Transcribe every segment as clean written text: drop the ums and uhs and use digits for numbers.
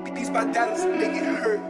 These my dollars make it hurt.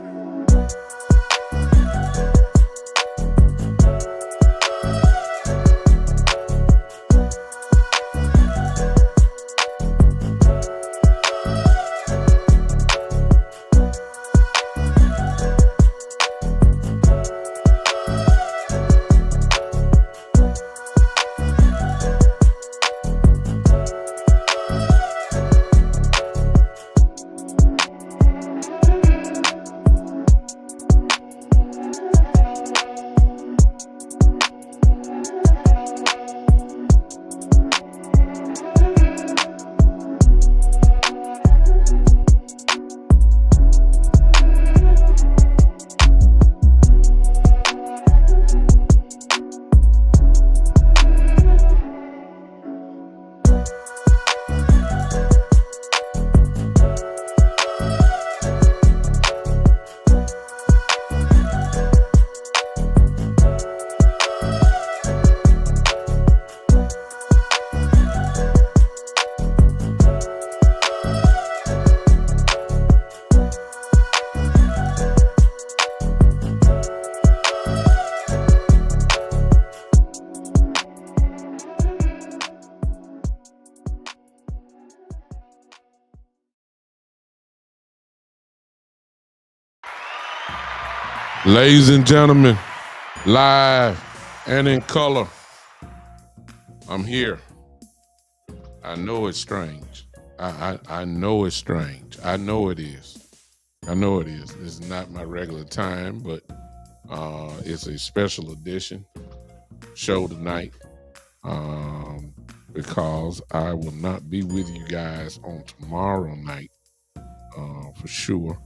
Ladies and gentlemen, live and in color, I'm here. I know it's strange. I know it's strange. I know it is. I know it is. This is not my regular time, but it's a special edition show tonight because I will not be with you guys on tomorrow night for sure.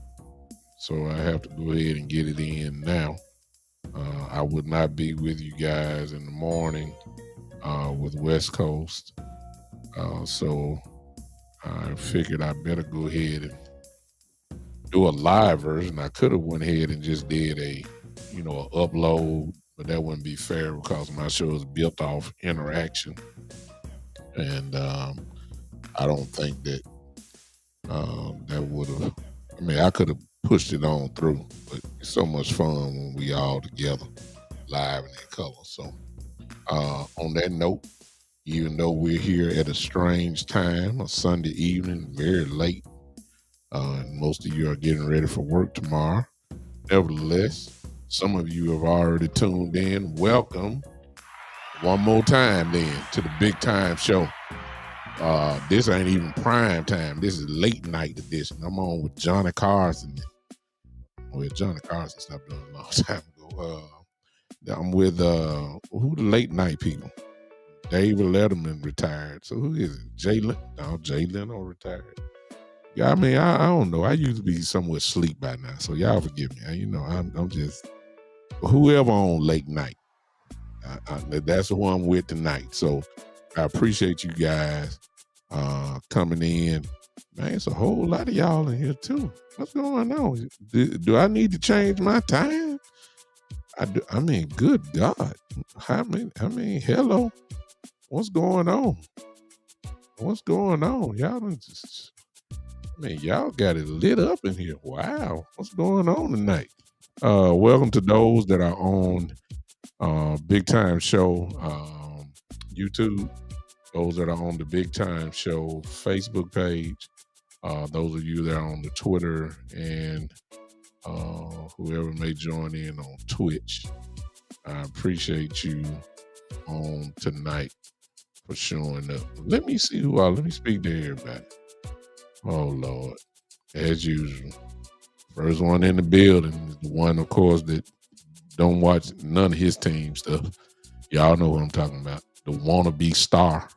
So I have to go ahead and get it in now. I would not be with you guys in the morning with West Coast. So I figured I better go ahead and do a live version. I could have went ahead and just did a upload, but that wouldn't be fair because my show is built off interaction. And I don't think that that would have, I could have pushed it on through, but it's so much fun when we all together live and in color. So on that note, even though we're here at a strange time, a Sunday evening, very late, and most of you are getting ready for work tomorrow, nevertheless, some of you have already tuned in. Welcome one more time then to the Big Time Show. This ain't even prime time. This is late night edition. I'm on with Johnny Carson. Well, Johnny Carson stopped doing a long time ago. I'm with who the late night people? David Letterman retired. So who is it? Jay Leno retired. Yeah, I don't know. I used to be somewhat asleep by now, so y'all forgive me. I'm just whoever on late night. That's the one I'm with tonight. So I appreciate you guys coming in. Man, it's a whole lot of y'all in here too. What's going on? Do I need to change my time? Good God. Hello. What's going on? What's going on? Y'all got it lit up in here. Wow. What's going on tonight? Welcome to those that are on Big Time Show YouTube. Those that are on the Big Time Show Facebook page, those of you that are on the Twitter, and whoever may join in on Twitch, I appreciate you on tonight for showing up. Let me see let me speak to everybody. Oh, Lord. As usual, first one in the building is the one, of course, that don't watch none of his team stuff. Y'all know what I'm talking about. The wannabe star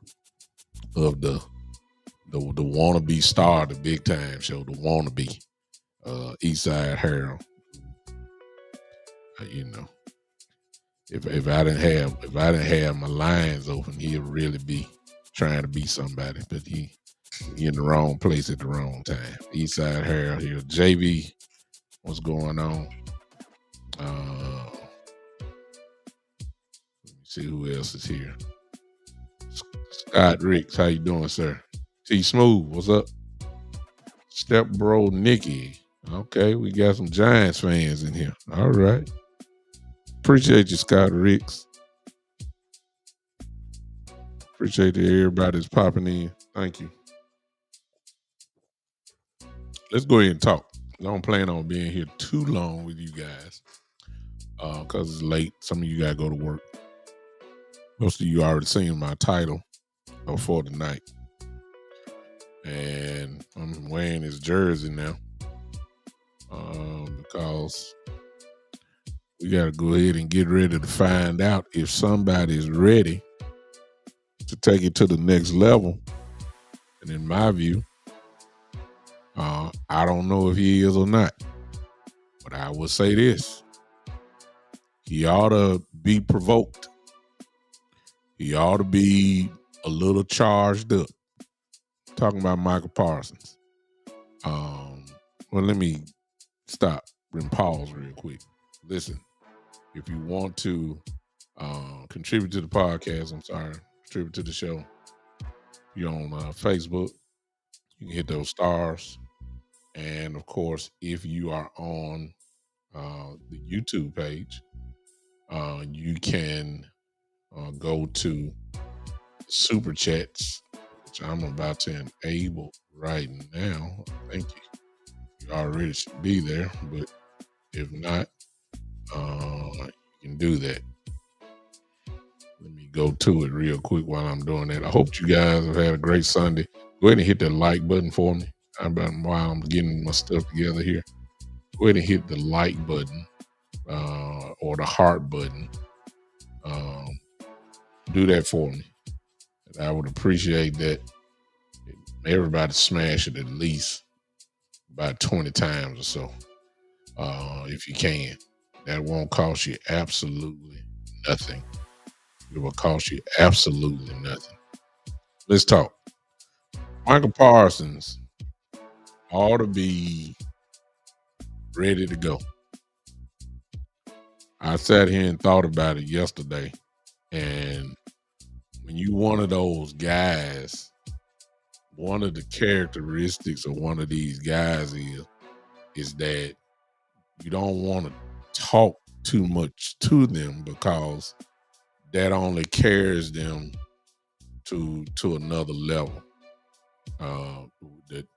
of the wannabe star of the Big Time Show, the wannabe Eastside Harold. If I didn't have my lines open, he'd really be trying to be somebody, but he in the wrong place at the wrong time. Eastside Harold here. JB, what's going on? Let me see who else is here. Scott Ricks, how you doing, sir? T Smooth, what's up? Step bro Nikki. Okay, we got some Giants fans in here. All right. Appreciate you, Scott Ricks. Appreciate everybody that's popping in. Thank you. Let's go ahead and talk. I don't plan on being here too long with you guys because it's late. Some of you got to go to work. Most of you already seen my title for tonight. And I'm wearing his jersey now because we got to go ahead and get ready to find out if somebody is ready to take it to the next level. And in my view, I don't know if he is or not, but I will say this. He ought to be provoked. He ought to be a little charged up. Talking about Micah Parsons. Well, let me stop and pause real quick. Listen, if you want to contribute to the podcast, contribute to the show, you're on Facebook, you can hit those stars. And of course, if you are on the YouTube page, you can go to Super Chats, which I'm about to enable right now. Thank you. You already should be there, but if not, you can do that. Let me go to it real quick while I'm doing that. I hope you guys have had a great Sunday. Go ahead and hit that like button for me. While I'm getting my stuff together here, go ahead and hit the like button or the heart button. Do that for me. I would appreciate that. Everybody smash it at least about 20 times or so, if you can. That won't cost you absolutely nothing. It will cost you absolutely nothing. Let's talk. Micah Parsons ought to be ready to go. I sat here and thought about it yesterday, and when you one of those guys, one of the characteristics of one of these guys is that you don't want to talk too much to them because that only carries them to another level.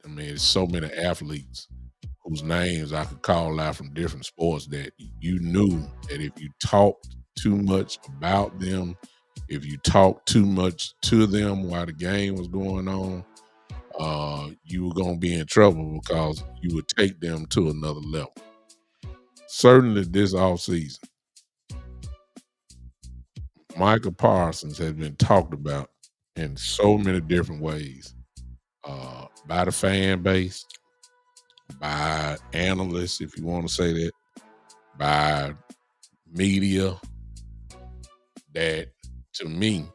There's so many athletes whose names I could call out from different sports that you knew that if you talked too much about them, if you talked too much to them while the game was going on, you were going to be in trouble because you would take them to another level. Certainly this offseason, Micah Parsons has been talked about in so many different ways by the fan base, by analysts, if you want to say that, by media, that to me,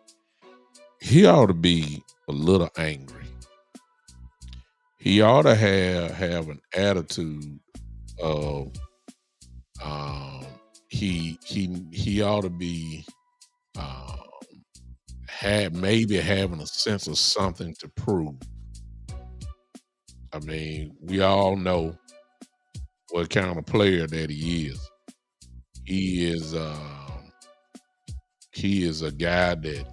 he ought to be a little angry. He ought to have an attitude of he ought to be maybe having a sense of something to prove. I mean, we all know what kind of player that he is. He is a guy that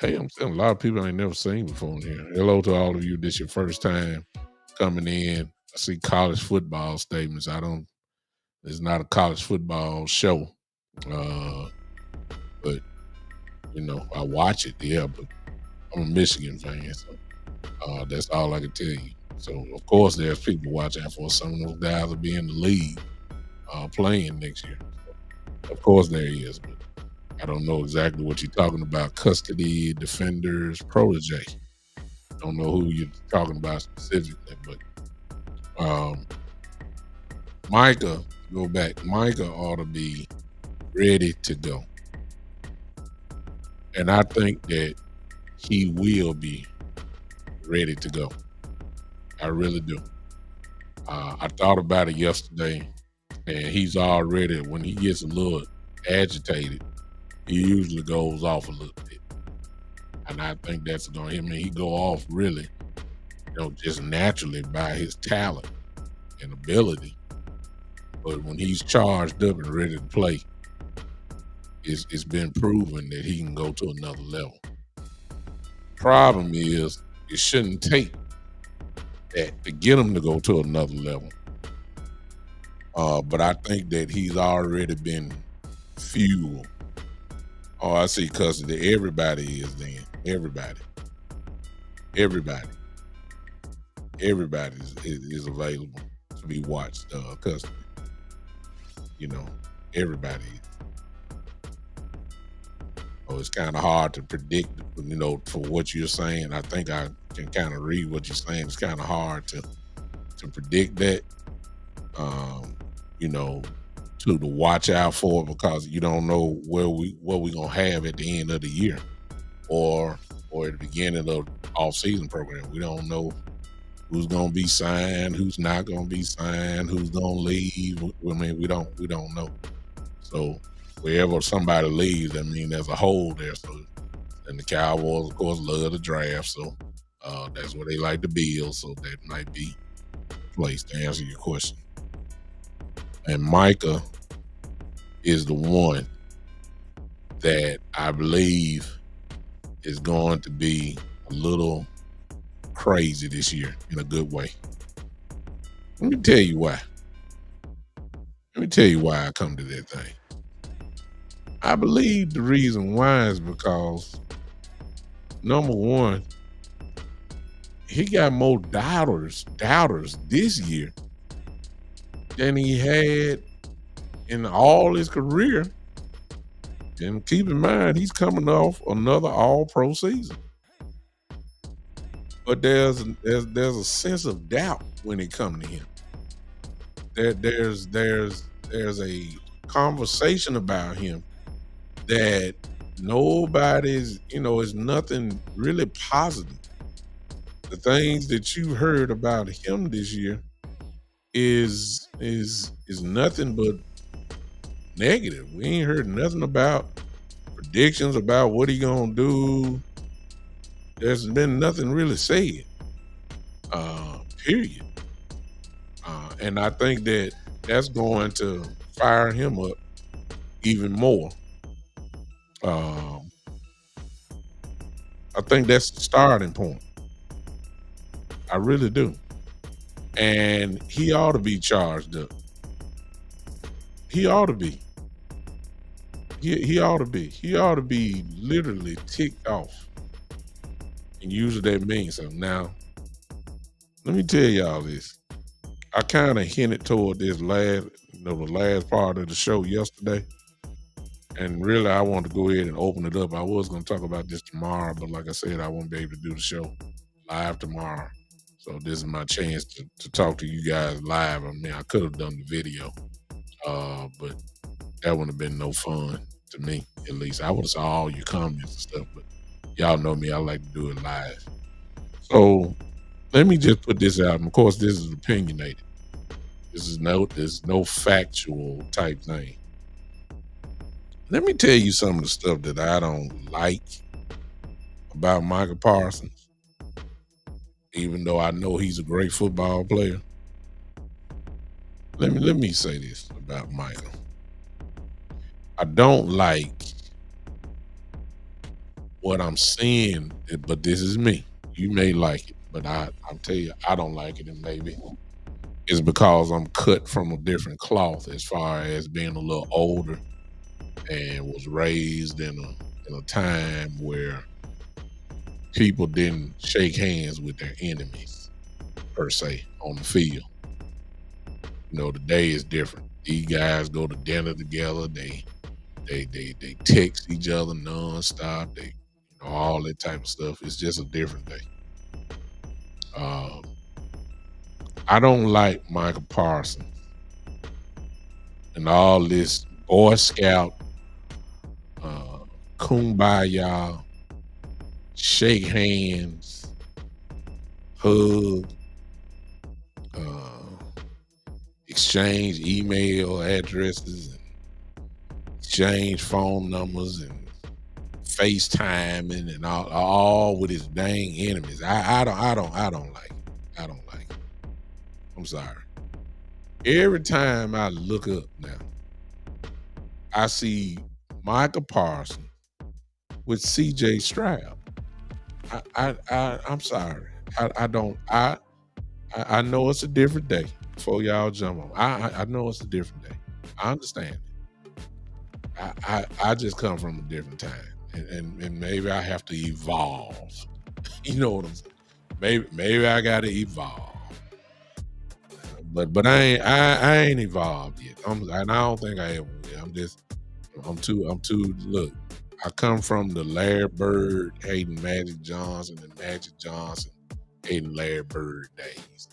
hey, I'm seeing a lot of people I ain't never seen before in here. Hello to all of you. This your first time coming in. I see college football statements. It's not a college football show. But I watch it, yeah, but I'm a Michigan fan, so that's all I can tell you. So of course there's people watching for some of those guys will be in the league playing next year. So, of course there is, but I don't know exactly what you're talking about. Custody, defenders, protege. I don't know who you're talking about specifically, but Micah, go back. Micah ought to be ready to go. And I think that he will be ready to go. I really do. I thought about it yesterday, and he's already, when he gets a little agitated, he usually goes off a little bit. And I think that's going to, I mean, he go off really, just naturally by his talent and ability. But when he's charged up and ready to play, it's been proven that he can go to another level. Problem is, it shouldn't take that to get him to go to another level. But I think that he's already been fueled. Oh, I see custody. Everybody is then. Everybody is available to be watched custody. Everybody. So it's kind of hard to predict, for what you're saying. I think I can kind of read what you're saying. It's kind of hard to predict that, to watch out for, because you don't know what we're gonna have at the end of the year, or at the beginning of off-season program. We don't know who's gonna be signed, who's not gonna be signed, who's gonna leave. I mean, we don't know. So wherever somebody leaves, I mean, there's a hole there. So, and the Cowboys, of course, love the draft, so that's where they like to build. So that might be the place to answer your question. And Micah is the one that I believe is going to be a little crazy this year in a good way. Let me tell you why. I come to that thing. I believe the reason why is because, number one, he got more doubters this year than he had in all his career. And keep in mind, he's coming off another All-Pro season. But there's a sense of doubt when it comes to him. There's a conversation about him that nobody's, is nothing really positive. The things that you heard about him this year is nothing but negative. We ain't heard nothing about predictions about what he gonna do. There's been nothing really said. Period. And I think that's going to fire him up even more. I think that's the starting point. I really do. And he ought to be charged up. He ought to be. He ought to be. He ought to be literally ticked off. And usually that means something. Now, let me tell y'all this. I kind of hinted toward this the last part of the show yesterday. And really, I wanted to go ahead and open it up. I was going to talk about this tomorrow, but like I said, I won't be able to do the show live tomorrow. So this is my chance to talk to you guys live. I mean, I could have done the video, but that wouldn't have been no fun to me, at least. I would have saw all your comments and stuff, but y'all know me, I like to do it live. So let me just put this out. And of course, this is opinionated. There's no factual type thing. Let me tell you some of the stuff that I don't like about Micah Parsons, even though I know he's a great football player. Let me say this about Micah. I don't like what I'm seeing, but this is me. You may like it, but I'll tell you, I don't like it, and maybe it's because I'm cut from a different cloth as far as being a little older and was raised in a time where people didn't shake hands with their enemies, per se, on the field. Today is different. These guys go to dinner together. They text each other nonstop. They, all that type of stuff. It's just a different day. I don't like Micah Parsons and all this Boy Scout, kumbaya, shake hands, hug, exchange email addresses, and exchange phone numbers, and FaceTiming and all with his dang enemies. I don't like it. I don't like it. I'm sorry. Every time I look up now, I see Micah Parsons with CJ Stroud. I'm sorry. I don't I know it's a different day before y'all jump on. I know it's a different day. I understand it. I just come from a different time. And maybe I have to evolve. You know what I'm saying? Maybe I gotta evolve. But I ain't evolved yet. And I don't think I ever will. I'm too look. I come from the Larry Bird hating Magic Johnson and Magic Johnson hating Larry Bird days.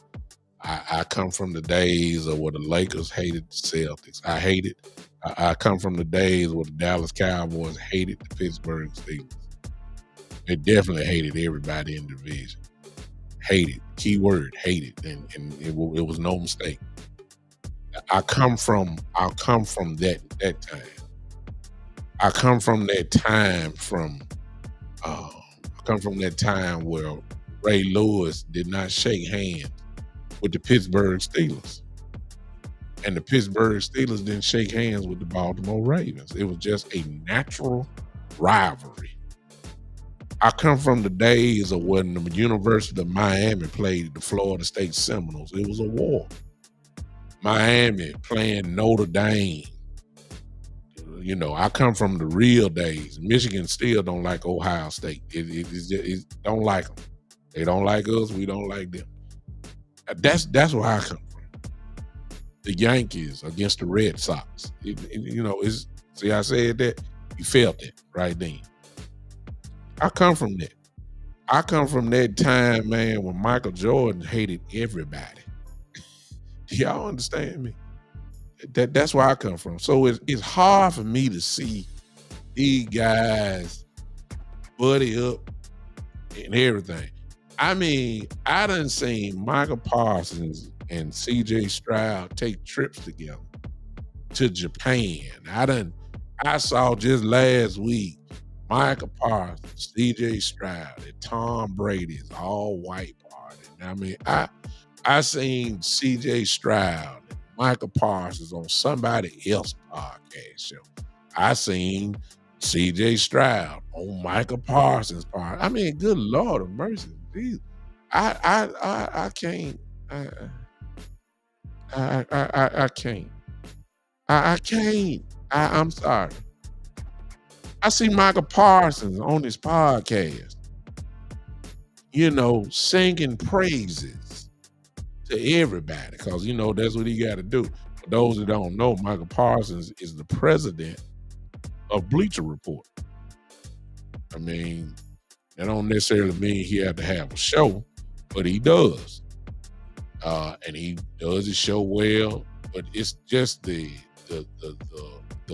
I come from the days of where the Lakers hated the Celtics. I hate it. I come from the days where the Dallas Cowboys hated the Pittsburgh Steelers. They definitely hated everybody in the division. Hated. Key word, hated. And it was no mistake. I come from that time. I come from that time where Ray Lewis did not shake hands with the Pittsburgh Steelers. And the Pittsburgh Steelers didn't shake hands with the Baltimore Ravens. It was just a natural rivalry. I come from the days of when the University of Miami played the Florida State Seminoles. It was a war. Miami playing Notre Dame. You know, I come from the real days. Michigan still don't like Ohio State. It don't like them. They don't like us. We don't like them. That's where I come from. The Yankees against the Red Sox. See, I said that. You felt it right then. I come from that. I come from that time, man, when Michael Jordan hated everybody. Y'all understand me? That's where I come from. So it's hard for me to see these guys buddy up and everything. I mean, I done seen Micah Parsons and CJ Stroud take trips together to Japan. I saw just last week Micah Parsons, CJ Stroud, and Tom Brady's all white party. I mean, I seen CJ Stroud and Micah Parsons on somebody else's podcast show. I seen CJ Stroud on Micah Parsons' part. I mean, good Lord of mercy. Geez. I can't. I can't. I can't. I'm sorry. I see Micah Parsons on his podcast, singing praises to everybody because, that's what he got to do. For those that don't know, Micah Parsons is the president of Bleacher Report. I mean, that don't necessarily mean he had to have a show, but he does. And he does his show well, but it's just the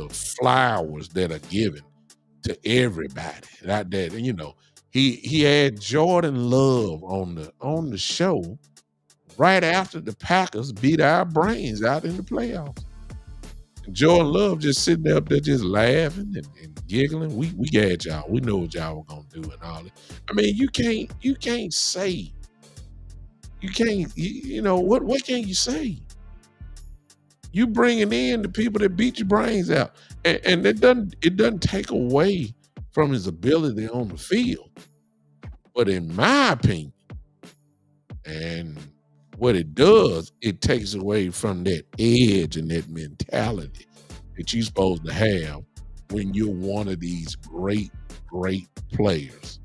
flowers that are given to everybody. Like that, he had Jordan Love on the show right after the Packers beat our brains out in the playoffs. And Jordan Love just sitting up there just laughing and giggling. We got y'all. We know what y'all were gonna do and all that. I mean, you can't say. You can't. What can you say? You bringing in the people that beat your brains out, and it doesn't take away from his ability on the field. But in my opinion, and what it does, it takes away from that edge and that mentality that you're supposed to have when you're one of these great, great players.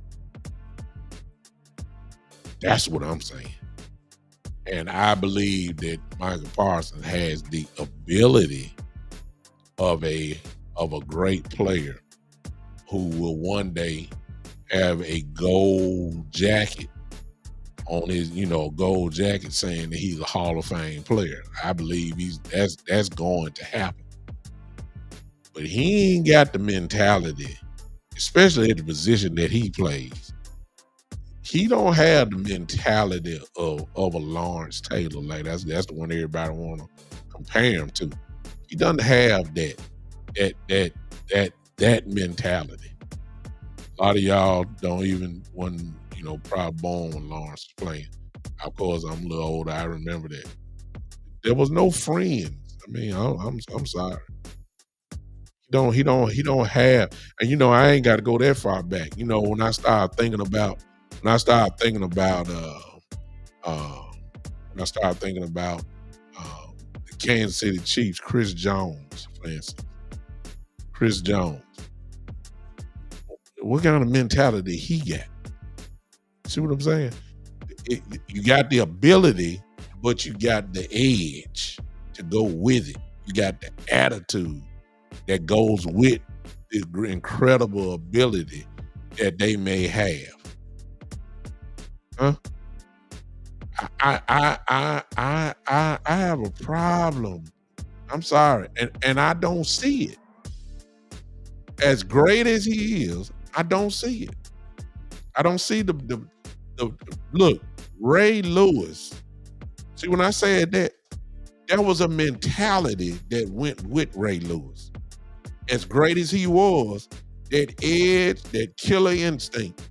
That's what I'm saying. And I believe that Micah Parsons has the ability of a great player who will one day have a gold jacket on his, gold jacket saying that he's a Hall of Fame player. I believe that's going to happen. But he ain't got the mentality, especially at the position that he plays. He don't have the mentality of a Lawrence Taylor. Like that's the one everybody want to compare him to. He doesn't have that mentality. A lot of y'all don't even probably born when Lawrence was playing. Of course, I'm a little older. I remember that. There was no friends. I mean, I'm sorry. He don't have, and I ain't got to go that far back. When I started thinking about when I started thinking about uh when I started thinking about the Kansas City Chiefs, Chris Jones, for instance. Chris Jones. What kind of mentality he got? See what I'm saying? You got the ability, but you got the edge to go with it. You got the attitude that goes with this incredible ability that they may have. Huh? I have a problem. I'm sorry, and I don't see it. As great as he is, I don't see it. I don't see the look. Ray Lewis. See, when I said that, there was a mentality that went with Ray Lewis. As great as he was, that edge, that killer instinct,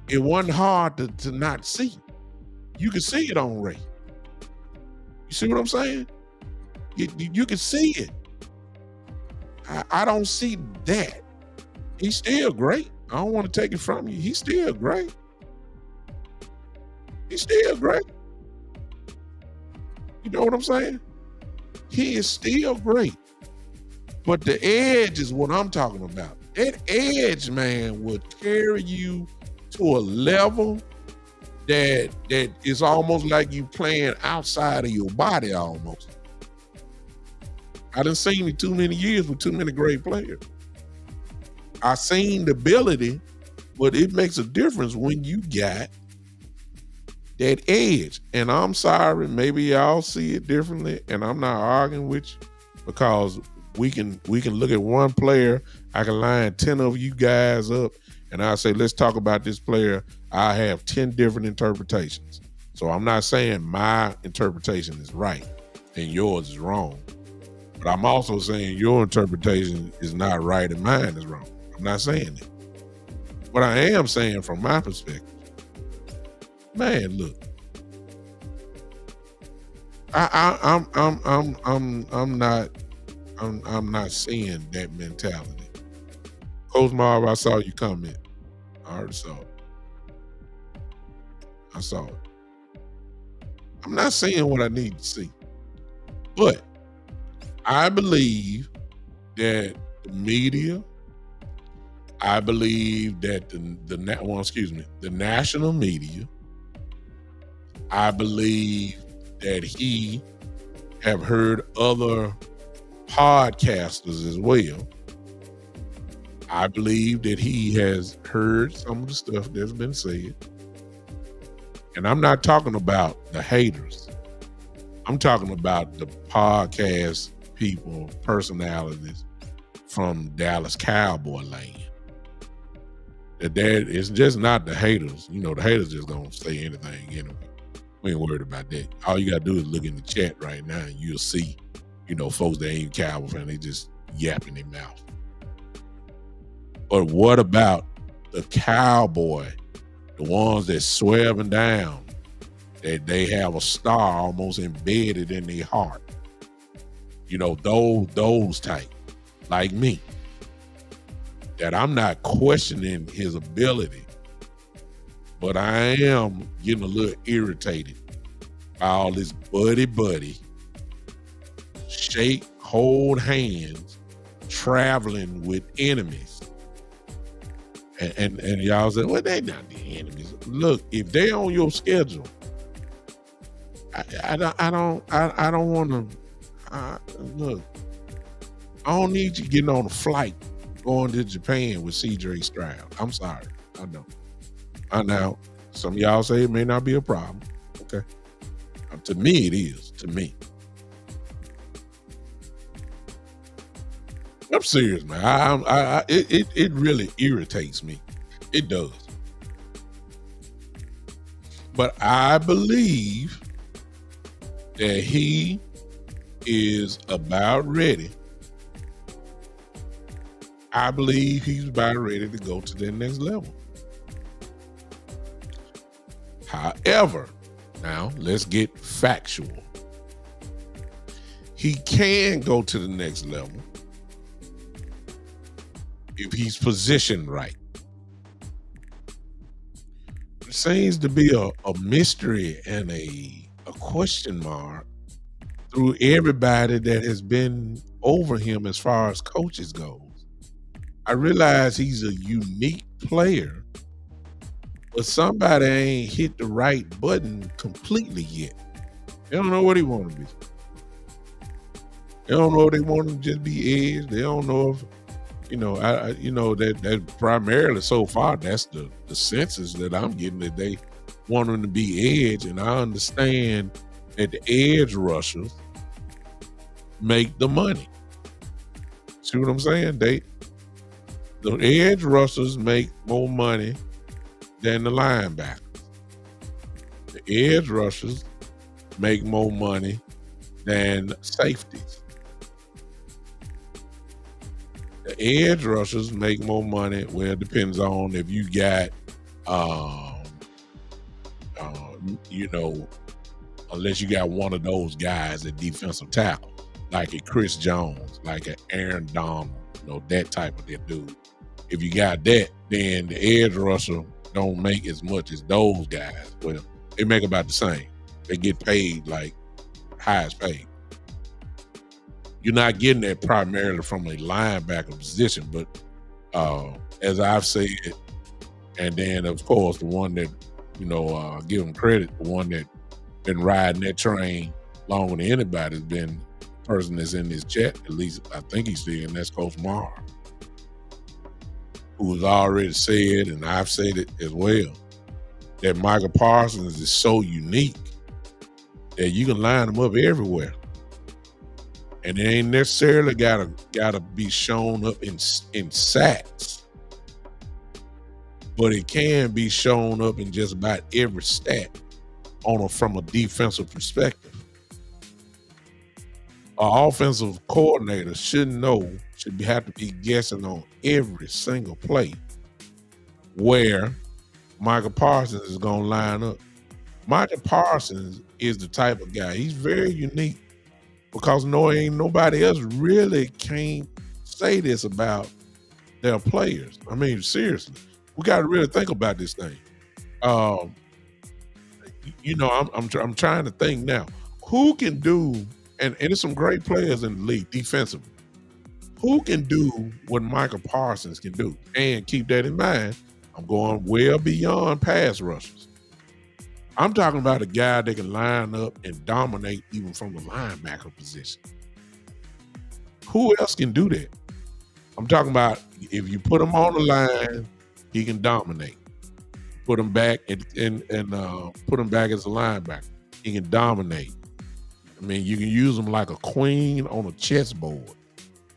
it wasn't hard to not see. You can see it on Ray. You see what I'm saying? You can see it. I don't see that. He's still great. I don't want to take it from you. He's still great. He's still great. You know what I'm saying? He is still great. But the edge is what I'm talking about. That edge, man, will carry you to a level that is almost like you playing outside of your body almost. I done seen it too many years with too many great players. I seen the ability, but it makes a difference when you got that edge. And I'm sorry, maybe y'all see it differently, and I'm not arguing with you, because we can look at one player. I can line 10 of you guys up, and I say, let's talk about this player. I have 10 different interpretations. So I'm not saying my interpretation is right and yours is wrong. But I'm also saying your interpretation is not right and mine is wrong. I'm not saying that. What I am saying from my perspective, man, look, I'm not seeing that mentality. Coach Marv, I saw you comment. I already saw it. I saw it. I'm not seeing what I need to see. But I believe that the media, I believe that the national media, I believe that he have heard other podcasters as well. I believe that he has heard some of the stuff that's been said. And I'm not talking about the haters. I'm talking about the podcast people, personalities from Dallas Cowboy land. That it's just not the haters. The haters just don't say anything anyway. We ain't worried about that. All you gotta do is look in the chat right now and you'll see, folks that ain't Cowboy fan, they just yapping their mouth. But what about the Cowboy, the ones that swerving down, that they have a star almost embedded in their heart? Those type, like me, that I'm not questioning his ability, but I am getting a little irritated by all this buddy, shake, hold hands, traveling with enemies. And y'all say, well, they not the enemies. Look, if they on your schedule, I don't want to. Look, I don't need you getting on a flight going to Japan with CJ Stroud. I'm sorry, I know. I know. Some of y'all say it may not be a problem. Okay, to me it is. To me, I'm serious, man. It really irritates me. It does. But I believe that he is about ready I believe he's about ready to go to the next level. However, now let's get factual. He can go to the next level if he's positioned right. There seems to be a mystery and a question mark through everybody that has been over him as far as coaches goes. I realize he's a unique player, but somebody ain't hit the right button completely yet. They don't know what he want to be. They don't know if they want him to just be edge. They don't know if, that primarily so far, that's the census that I'm getting, that they want him to be edge. And I understand that the edge rushers make the money. See what I'm saying? The edge rushers make more money than the linebackers. The edge rushers make more money than safeties. The edge rushers make more money. Well, it depends on if you got, unless you got one of those guys at defensive tackle, like a Chris Jones, like an Aaron Donald, that type of dude. If you got that, then the edge rusher don't make as much as those guys. Well, they make about the same. They get paid like highest paid. You're not getting that primarily from a linebacker position, but as I've said, and then of course the one that, give him credit, the one that been riding that train longer than anybody has been the person that's in this chat, at least I think he's still, and that's Coach Mara, who has already said, and I've said it as well, that Micah Parsons is so unique that you can line him up everywhere. And it ain't necessarily gotta be shown up in sacks, but it can be shown up in just about every stat from a defensive perspective. An offensive coordinator should have to be guessing on every single play where Micah Parsons is gonna line up. Micah Parsons is the type of guy, he's very unique, because ain't nobody else really can't say this about their players. I mean, seriously, we got to really think about this thing. I'm trying to think now, who can do, and there's some great players in the league defensively, who can do what Micah Parsons can do? And keep that in mind, I'm going well beyond pass rushers. I'm talking about a guy that can line up and dominate even from the linebacker position. Who else can do that? I'm talking about if you put him on the line, he can dominate. Put him back and put him back as a linebacker, he can dominate. I mean, you can use him like a queen on a chessboard.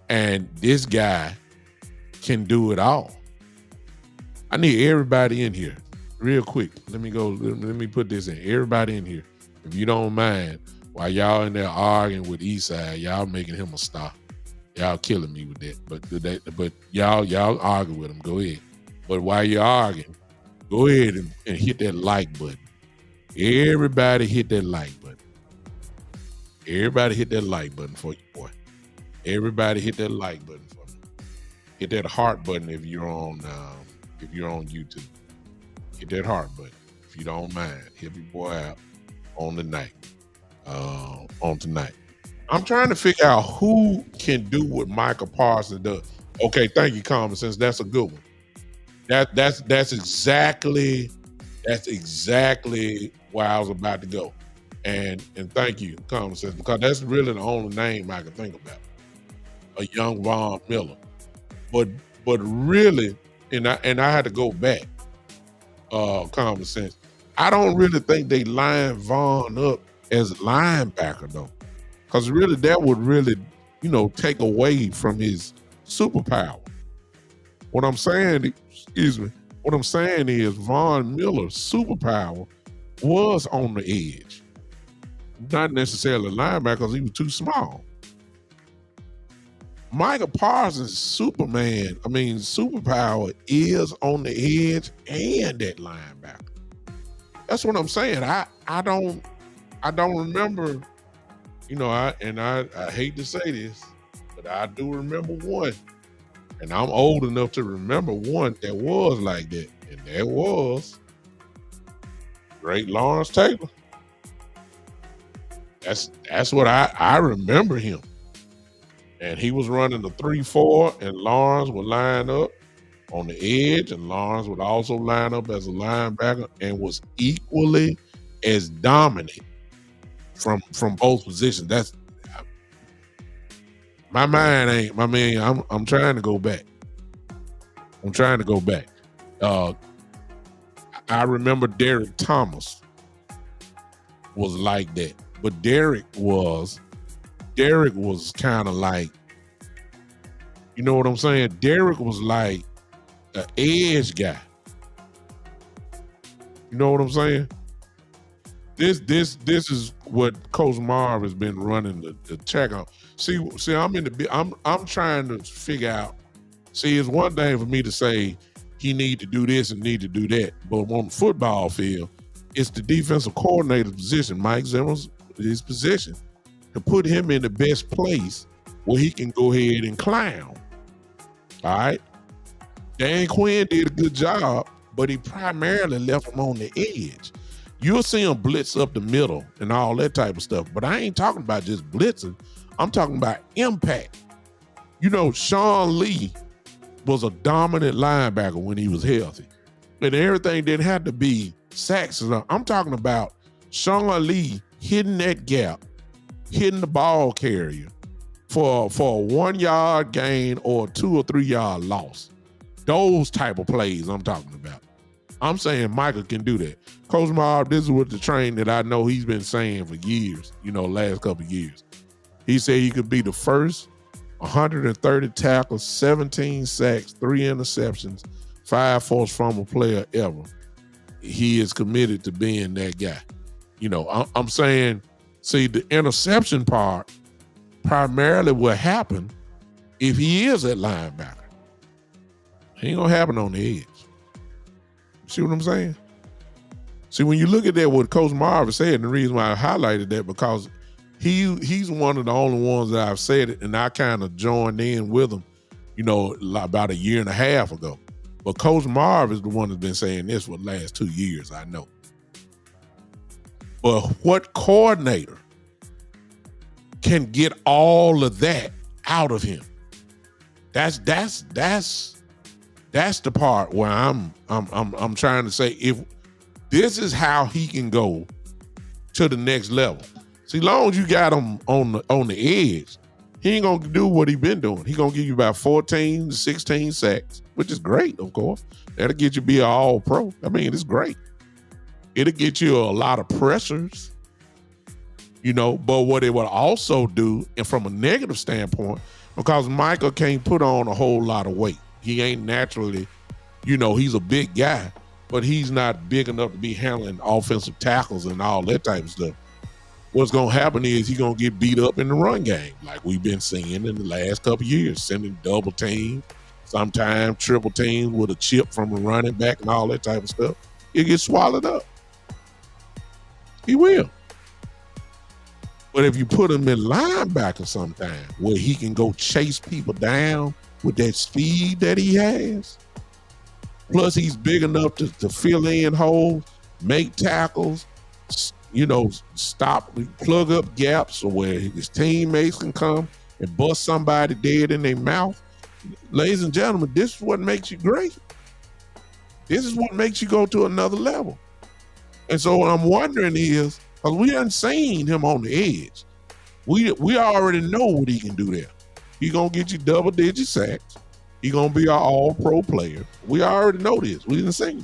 And this guy can do it all. I need everybody in here. Real quick, let me put this in. Everybody in here, if you don't mind, while y'all in there arguing with Eastside, y'all making him a star. Y'all killing me with that. But y'all argue with him. Go ahead. But while you're arguing, go ahead and hit that like button. Everybody hit that like button. Everybody hit that like button for you, boy. Everybody hit that like button for me. Hit that heart button if you're on YouTube. Hit that heart button if you don't mind. Help your boy out on tonight. I'm trying to figure out who can do what Micah Parsons does. Okay, thank you, Common Sense. That's a good one. That's exactly where I was about to go. And thank you, Common Sense, because that's really the only name I can think about. A young Von Miller. But really, and I had to go back. Common Sense. I don't really think they line Vaughn up as a linebacker though, because really that would really, take away from his superpower. What I'm saying is Von Miller's superpower was on the edge, not necessarily linebacker because he was too small. Micah Parsons, Superman, superpower is on the edge and that linebacker. That's what I'm saying. I don't remember, I hate to say this, but I do remember one. And I'm old enough to remember one that was like that. And that was great Lawrence Taylor. That's what I remember him. And he was running the 3-4, and Lawrence would line up on the edge, and Lawrence would also line up as a linebacker and was equally as dominant from both positions. That's my mind ain't my man. I'm trying to go back. I remember Derek Thomas was like that, but Derek was kind of like, you know what I'm saying? Derek was like an edge guy. You know what I'm saying? This is what Coach Marv has been running the check on. See, I'm trying to figure out. See, it's one thing for me to say he need to do this and need to do that, but on the football field, it's the defensive coordinator's position, Mike Zimmer's his position, to put him in the best place where he can go ahead and clown. All right. Dan Quinn did a good job, but he primarily left him on the edge. You'll see him blitz up the middle and all that type of stuff, but I ain't talking about just blitzing. I'm talking about impact. You know, Sean Lee was a dominant linebacker when he was healthy, and everything didn't have to be sacks. I'm talking about Sean Lee hitting that gap, hitting the ball carrier for a 1 yard gain or a 2 or 3 yard loss. Those type of plays I'm talking about. I'm saying Micah can do that. Coach Marv, this is what the train that I know he's been saying for years, last couple of years. He said he could be the first 130 tackles, 17 sacks, 3 interceptions, 5 forced fumble player ever. He is committed to being that guy. I'm saying, see, the interception part primarily will happen if he is at linebacker. It ain't gonna happen on the edge. See what I'm saying? See, when you look at that, what Coach Marvin said, and the reason why I highlighted that, because he's one of the only ones that I've said it, and I kind of joined in with him, about a year and a half ago. But Coach Marv is the one that's been saying this for the last 2 years, I know. But what coordinator can get all of that out of him? That's the part where I'm trying to say, if this is how he can go to the next level. See, long as you got him on the edge, he ain't gonna do what he been doing. He gonna give you about 14 to 16 sacks, which is great, of course. That'll get you to be an all-pro. It's great. It'll get you a lot of pressures, but what it will also do, and from a negative standpoint, because Micah can't put on a whole lot of weight. He ain't naturally, he's a big guy, but he's not big enough to be handling offensive tackles and all that type of stuff. What's going to happen is he's going to get beat up in the run game, like we've been seeing in the last couple of years, sending double teams, sometimes triple teams with a chip from a running back and all that type of stuff. He'll get swallowed up. He will. But if you put him in linebacker sometime where he can go chase people down with that speed that he has, plus he's big enough to fill in holes, make tackles, stop, plug up gaps, or where his teammates can come and bust somebody dead in their mouth. Ladies and gentlemen, this is what makes you great. This is what makes you go to another level. And so what I'm wondering is, because we haven't seen him on the edge, we already know what he can do there. He's going to get you double-digit sacks. He's going to be an all-pro player. We already know this. We didn't see it.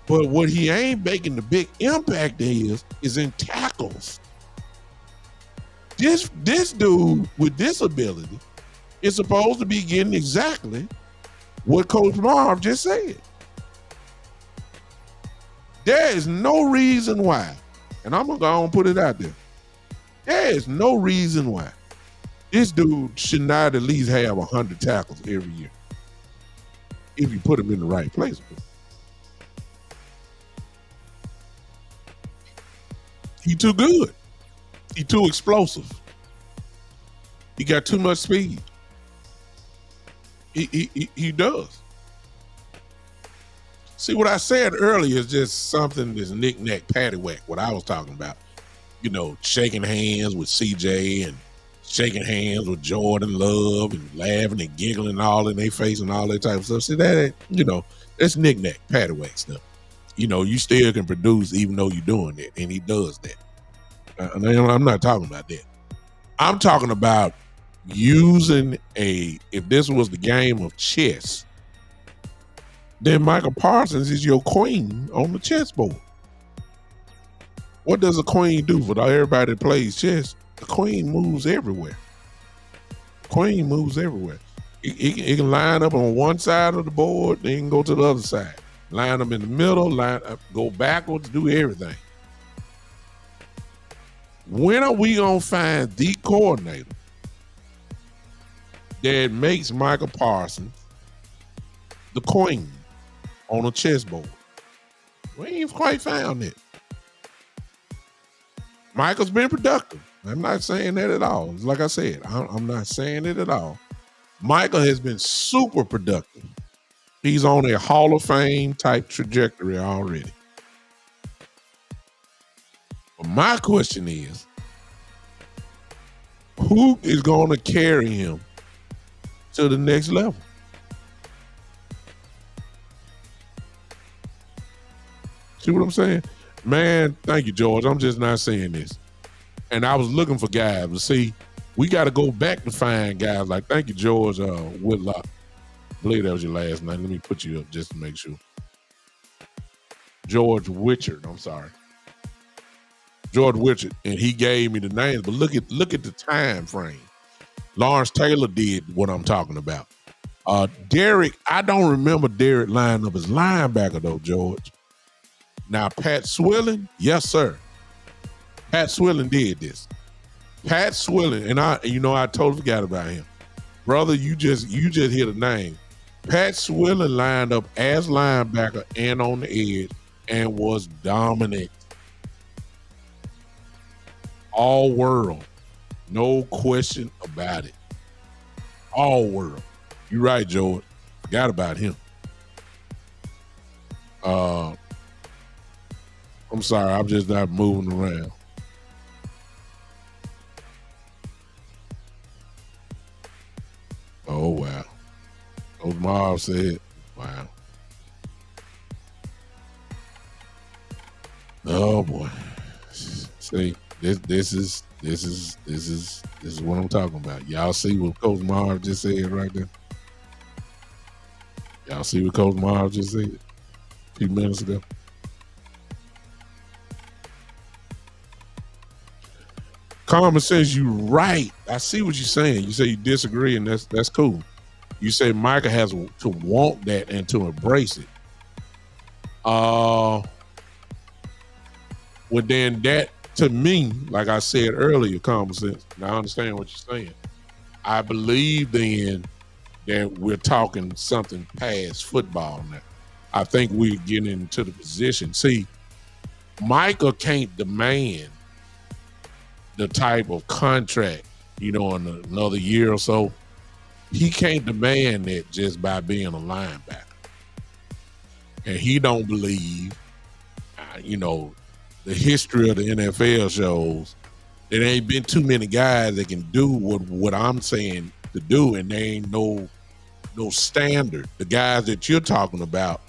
But what he ain't making the big impact is in tackles. This dude with this ability is supposed to be getting exactly what Coach Marv just said. There is no reason why, and I'm going to go and put it out there. There is no reason why This dude should not at least have 100 tackles every year if you put him in the right place. He too good. He too explosive. He got too much speed. He does. See, what I said earlier is just something that's knick-knack, paddywhack, what I was talking about. You know, shaking hands with CJ and shaking hands with Jordan Love and laughing and giggling all in their face and all that type of stuff. See, that ain't, you know, that's knick-knack, paddywhack stuff. You know, you still can produce even though you're doing that, and he does that. I'm not talking about that. I'm talking about using if this was the game of chess, then Micah Parsons is your queen on the chessboard. What does a queen do for everybody that plays chess? The queen moves everywhere. Queen moves everywhere. It can line up on one side of the board, then it can go to the other side. Line them in the middle, line up, go backwards, do everything. When are we going to find the coordinator that makes Micah Parsons the queen on a chessboard? We ain't quite found it. Micah's been productive. I'm not saying that at all. Like I said, I'm not saying it at all. Micah has been super productive. He's on a Hall of Fame type trajectory already. But my question is, who is going to carry him to the next level? See what I'm saying? Man, thank you, George. I'm just not saying this. And I was looking for guys. But see, we got to go back to find guys like, thank you, George Whitlock. I believe that was your last name. Let me put you up just to make sure. George Wichard, I'm sorry. George Wichard, and he gave me the names, but look at the time frame. Lawrence Taylor did what I'm talking about. Derek, I don't remember Derek lining up as linebacker though, George. Now, Pat Swilling, yes, sir. Pat Swilling did this. Pat Swilling, and I totally forgot about him. Brother, you just hit a name. Pat Swilling lined up as linebacker and on the edge and was dominant. All world. No question about it. All world. You're right, George. Forgot about him. I'm sorry, I'm just not moving around. Oh, wow. Coach Marv said, wow. Oh, boy. See, this is what I'm talking about. Y'all see what Coach Marv just said right there? Y'all see what Coach Marv just said a few minutes ago? Common sense, you right. I see what you're saying. You say you disagree, and that's cool. You say Micah has to want that and to embrace it. Well, then that, to me, like I said earlier, common sense, and I understand what you're saying. I believe then that we're talking something past football now. I think we're getting into the position. See, Micah can't demand the type of contract, in another year or so. He can't demand that just by being a linebacker. And he don't believe, the history of the NFL shows there ain't been too many guys that can do what I'm saying to do, and there ain't no standard. The guys that you're talking about,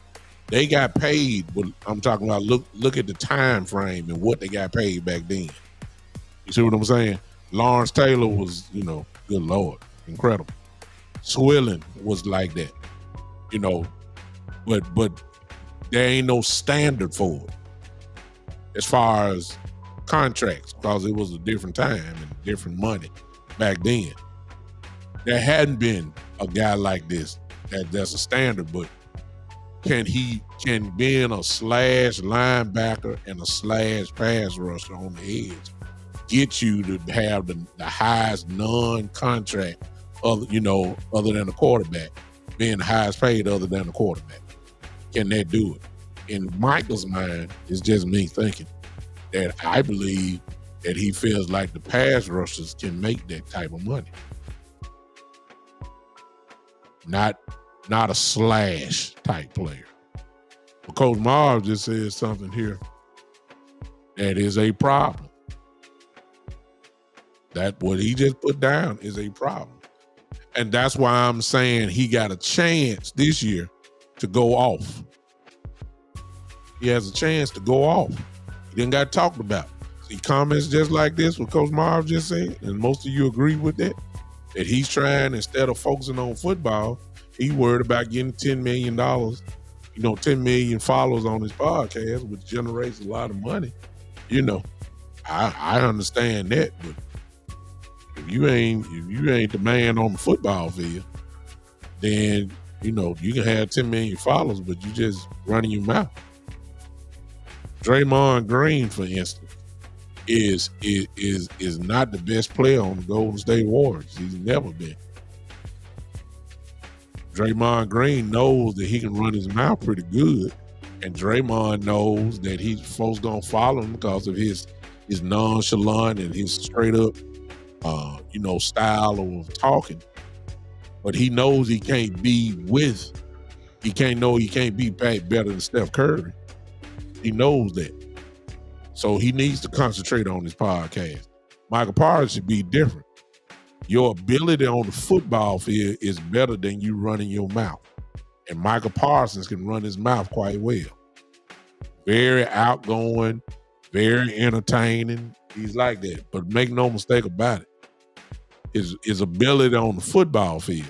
they got paid. I'm talking about look at the time frame and what they got paid back then. You see what I'm saying? Lawrence Taylor was, good Lord, incredible. Swilling was like that, but there ain't no standard for it as far as contracts, because it was a different time and different money back then. There hadn't been a guy like this that's a standard, but can being a slash linebacker and a slash pass rusher on the edge, get you to have the highest non-contract, other than the quarterback, being the highest paid other than the quarterback. Can that do it? In Micah's mind, it's just me thinking that I believe that he feels like the pass rushers can make that type of money. Not a slash type player. But Coach Marv just said something here that is a problem. That what he just put down is a problem. And that's why I'm saying he got a chance this year to go off. He has a chance to go off. He didn't got talked about. See comments just like this, what Coach Marv just said, and most of you agree with that he's trying, instead of focusing on football, he worried about getting $10 million, 10 million followers on his podcast, which generates a lot of money. I understand that, but if you ain't the man on the football field, then you can have 10 million followers, but you just running your mouth. Draymond Green, for instance, is not the best player on the Golden State Warriors. He's never been. Draymond Green knows that he can run his mouth pretty good, and Draymond knows that folks gonna follow him because of his nonchalant and his straight up, style of talking. But he knows he can't be better than Steph Curry. He knows that. So he needs to concentrate on his podcast. Michael Parsons should be different. Your ability on the football field is better than you running your mouth. And Michael Parsons can run his mouth quite well. Very outgoing, very entertaining. He's like that. But make no mistake about it. His ability on the football field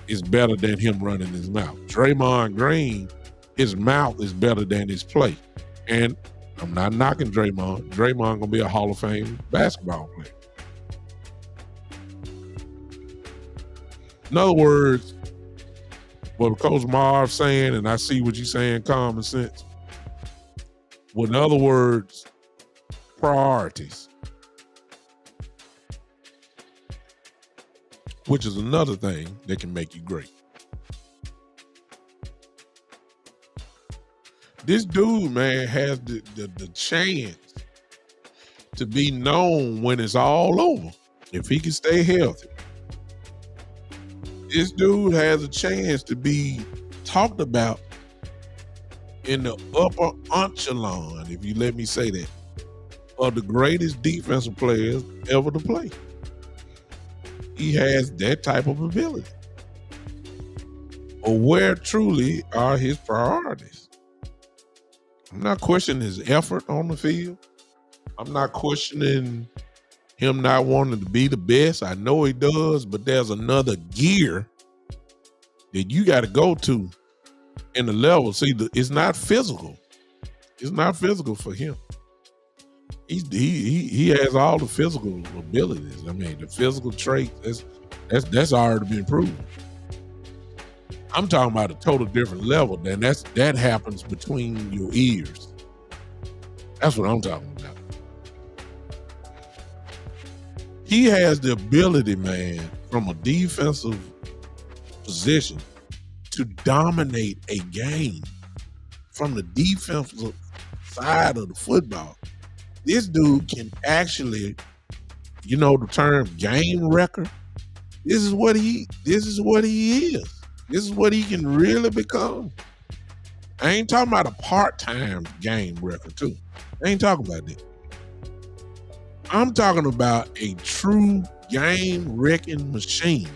is better than him running his mouth. Draymond Green, his mouth is better than his play. And I'm not knocking Draymond. Draymond gonna be a Hall of Fame basketball player. In other words, what Coach Marv saying, and I see what you're saying, common sense. Well, in other words, priorities. Which is another thing that can make you great. This dude, man, has the chance to be known when it's all over, if he can stay healthy. This dude has a chance to be talked about in the upper echelon, if you let me say that, of the greatest defensive players ever to play. He has that type of ability. Or where truly are his priorities? I'm not questioning his effort on the field. I'm not questioning him not wanting to be the best. I know he does, but there's another gear that you got to go to in the level. See, it's not physical. It's not physical for him. He has all the physical abilities. I mean, the physical traits, that's already been proven. I'm talking about a total different level. Then that happens between your ears. That's what I'm talking about. He has the ability, man, from a defensive position to dominate a game from the defensive side of the football. This dude can actually, the term game wrecker. This is what he is. This is what he can really become. I ain't talking about a part-time game wrecker too. I ain't talking about that. I'm talking about a true game-wrecking machine.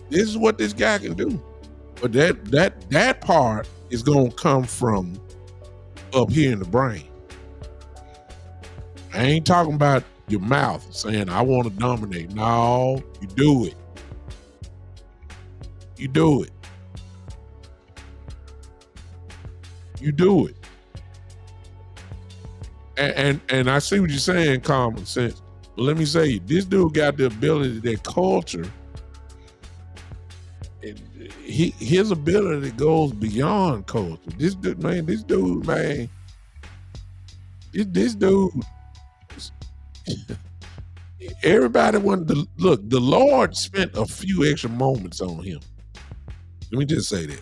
This is what this guy can do. But that part is gonna come from up here in the brain. I ain't talking about your mouth saying, I want to dominate. No, you do it. You do it. You do it. And I see what you're saying, common sense. But let me say, this dude got the ability, that culture, his ability goes beyond culture. This dude, man, Everybody wanted to look. The Lord spent a few extra moments on him. Let me just say that.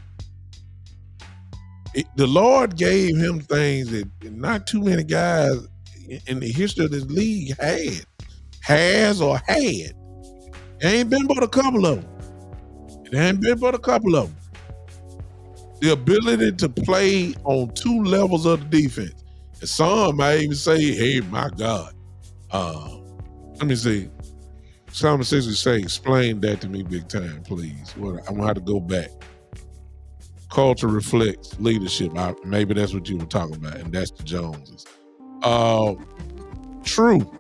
The Lord gave him things that not too many guys in the history of this league has or had. It ain't been but a couple of them. The ability to play on two levels of the defense. And some might even say, hey, my God. Let me see. Simon says, explain that to me big time, please. I'm going to have to go back. Culture reflects leadership. Maybe that's what you were talking about, and that's the Joneses. True.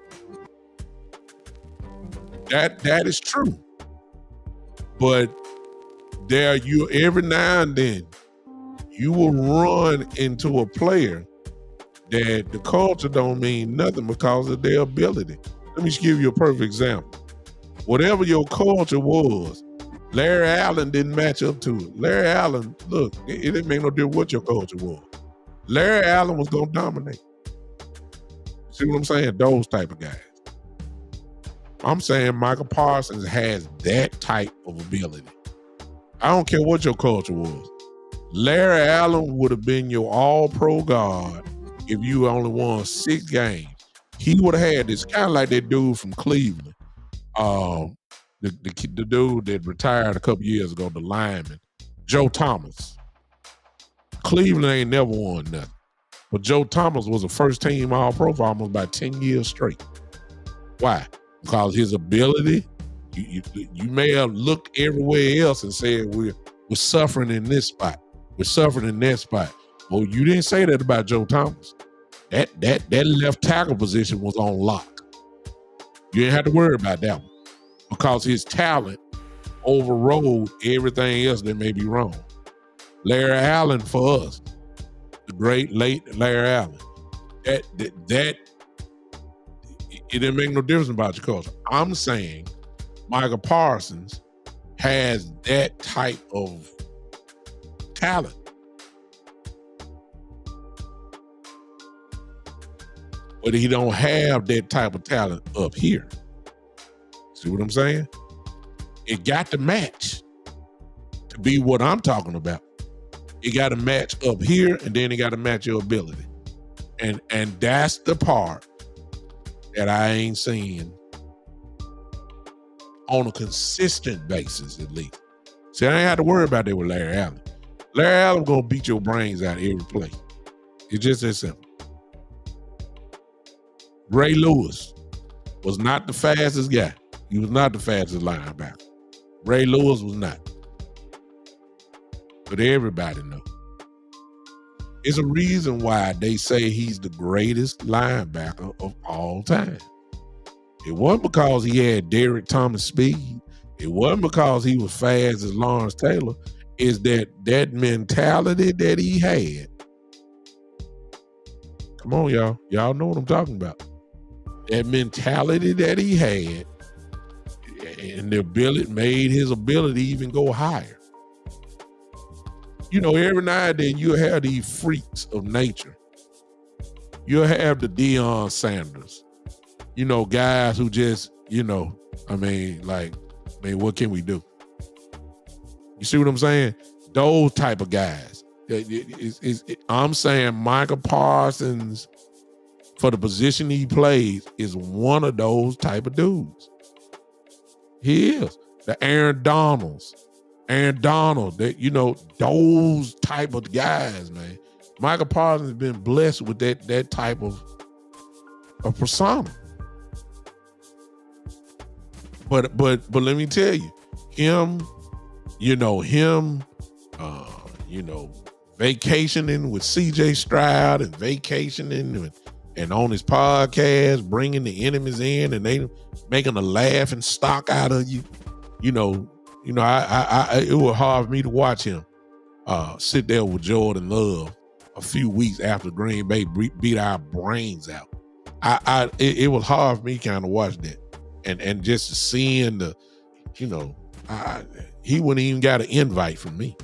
That is true. But every now and then, you will run into a player that the culture don't mean nothing because of their ability. Let me just give you a perfect example. Whatever your culture was, Larry Allen didn't match up to it. Larry Allen, look, it didn't make no difference what your culture was. Larry Allen was going to dominate. See what I'm saying? Those type of guys. I'm saying Micah Parsons has that type of ability. I don't care what your culture was. Larry Allen would have been your all-pro guard if you only won 6 games. He would have had this, kind of like that dude from Cleveland. The dude that retired a couple years ago, the lineman, Joe Thomas. Cleveland ain't never won nothing. But Joe Thomas was a first-team All-Pro for almost about 10 years straight. Why? Because his ability, you may have looked everywhere else and said, we're suffering in this spot. We're suffering in that spot. Well, you didn't say that about Joe Thomas. That left tackle position was on lock. You didn't have to worry about that one because his talent overrode everything else that may be wrong. Larry Allen for us, the great late Larry Allen. That it didn't make no difference about your culture. I'm saying Micah Parsons has that type of talent. But he don't have that type of talent up here. See what I'm saying? It got to match to be what I'm talking about. It got to match up here, and then it got to match your ability. And that's the part that I ain't seeing on a consistent basis, at least. See, I ain't have to worry about that with Larry Allen. Larry Allen gonna beat your brains out every play. It's just that simple. Ray Lewis was not the fastest guy. He was not the fastest linebacker. Ray Lewis was not. But everybody knows. It's a reason why they say he's the greatest linebacker of all time. It wasn't because he had Derrick Thomas speed. It wasn't because he was fast as Lawrence Taylor. It's that mentality that he had. Come on, y'all. Y'all know what I'm talking about. That mentality that he had and the ability made his ability even go higher. You know, every now and then you'll have these freaks of nature. You'll have the Deion Sanders. You know, guys who just, what can we do? You see what I'm saying? Those type of guys. I'm saying Micah Parsons, for the position he plays, is one of those type of dudes. He is. The Aaron Donald, those type of guys, man. Micah Parsons has been blessed with that type of persona. But let me tell you, vacationing with CJ Stroud and vacationing and on his podcast, bringing the enemies in and they making a laughing stock out of you. It was hard for me to watch him sit there with Jordan Love a few weeks after Green Bay beat our brains out. It was hard for me kind of watch that. And just seeing he wouldn't even got an invite from me.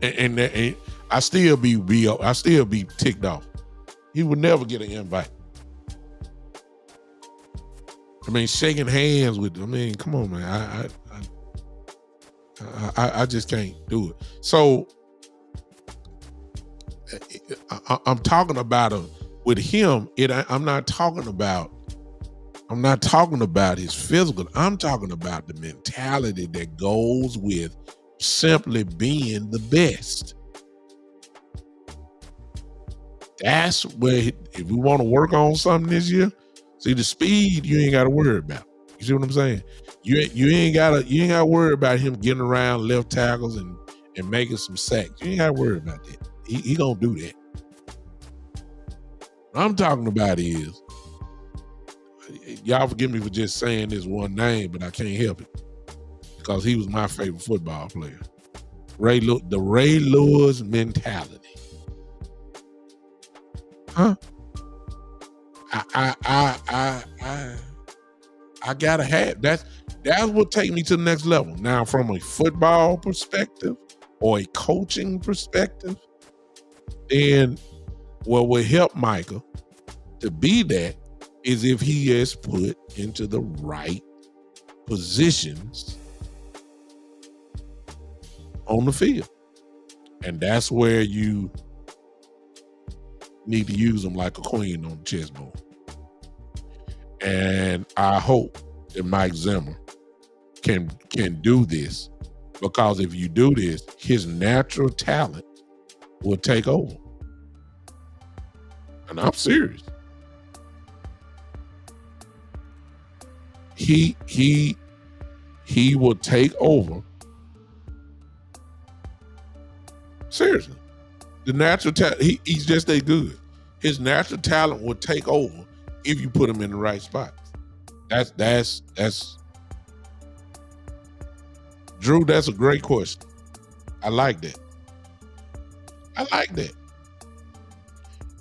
And I still be ticked off. He would never get an invite. I mean, shaking hands with. I mean, come on, man. I just can't do it. So I'm talking about with him. I'm not talking about his physical. I'm talking about the mentality that goes with simply being the best. That's where, if we want to work on something this year, see, the speed you ain't got to worry about. You see what I'm saying? You ain't gotta worry about him getting around left tackles and making some sacks. You ain't gotta worry about that. He gonna do that. What I'm talking about is, y'all forgive me for just saying this one name, but I can't help it because he was my favorite football player. The Ray Lewis mentality. Huh? I gotta have that's what take me to the next level. Now, from a football perspective or a coaching perspective, then what will help Micah to be that is if he is put into the right positions on the field. And that's where you need to use them like a queen on the chessboard. And I hope that Mike Zimmer can do this, because if you do this, his natural talent will take over. And I'm serious. He will take over. Seriously. The natural talent, he's just that good. His natural talent will take over if you put him in the right spot. That's Drew, that's a great question. I like that.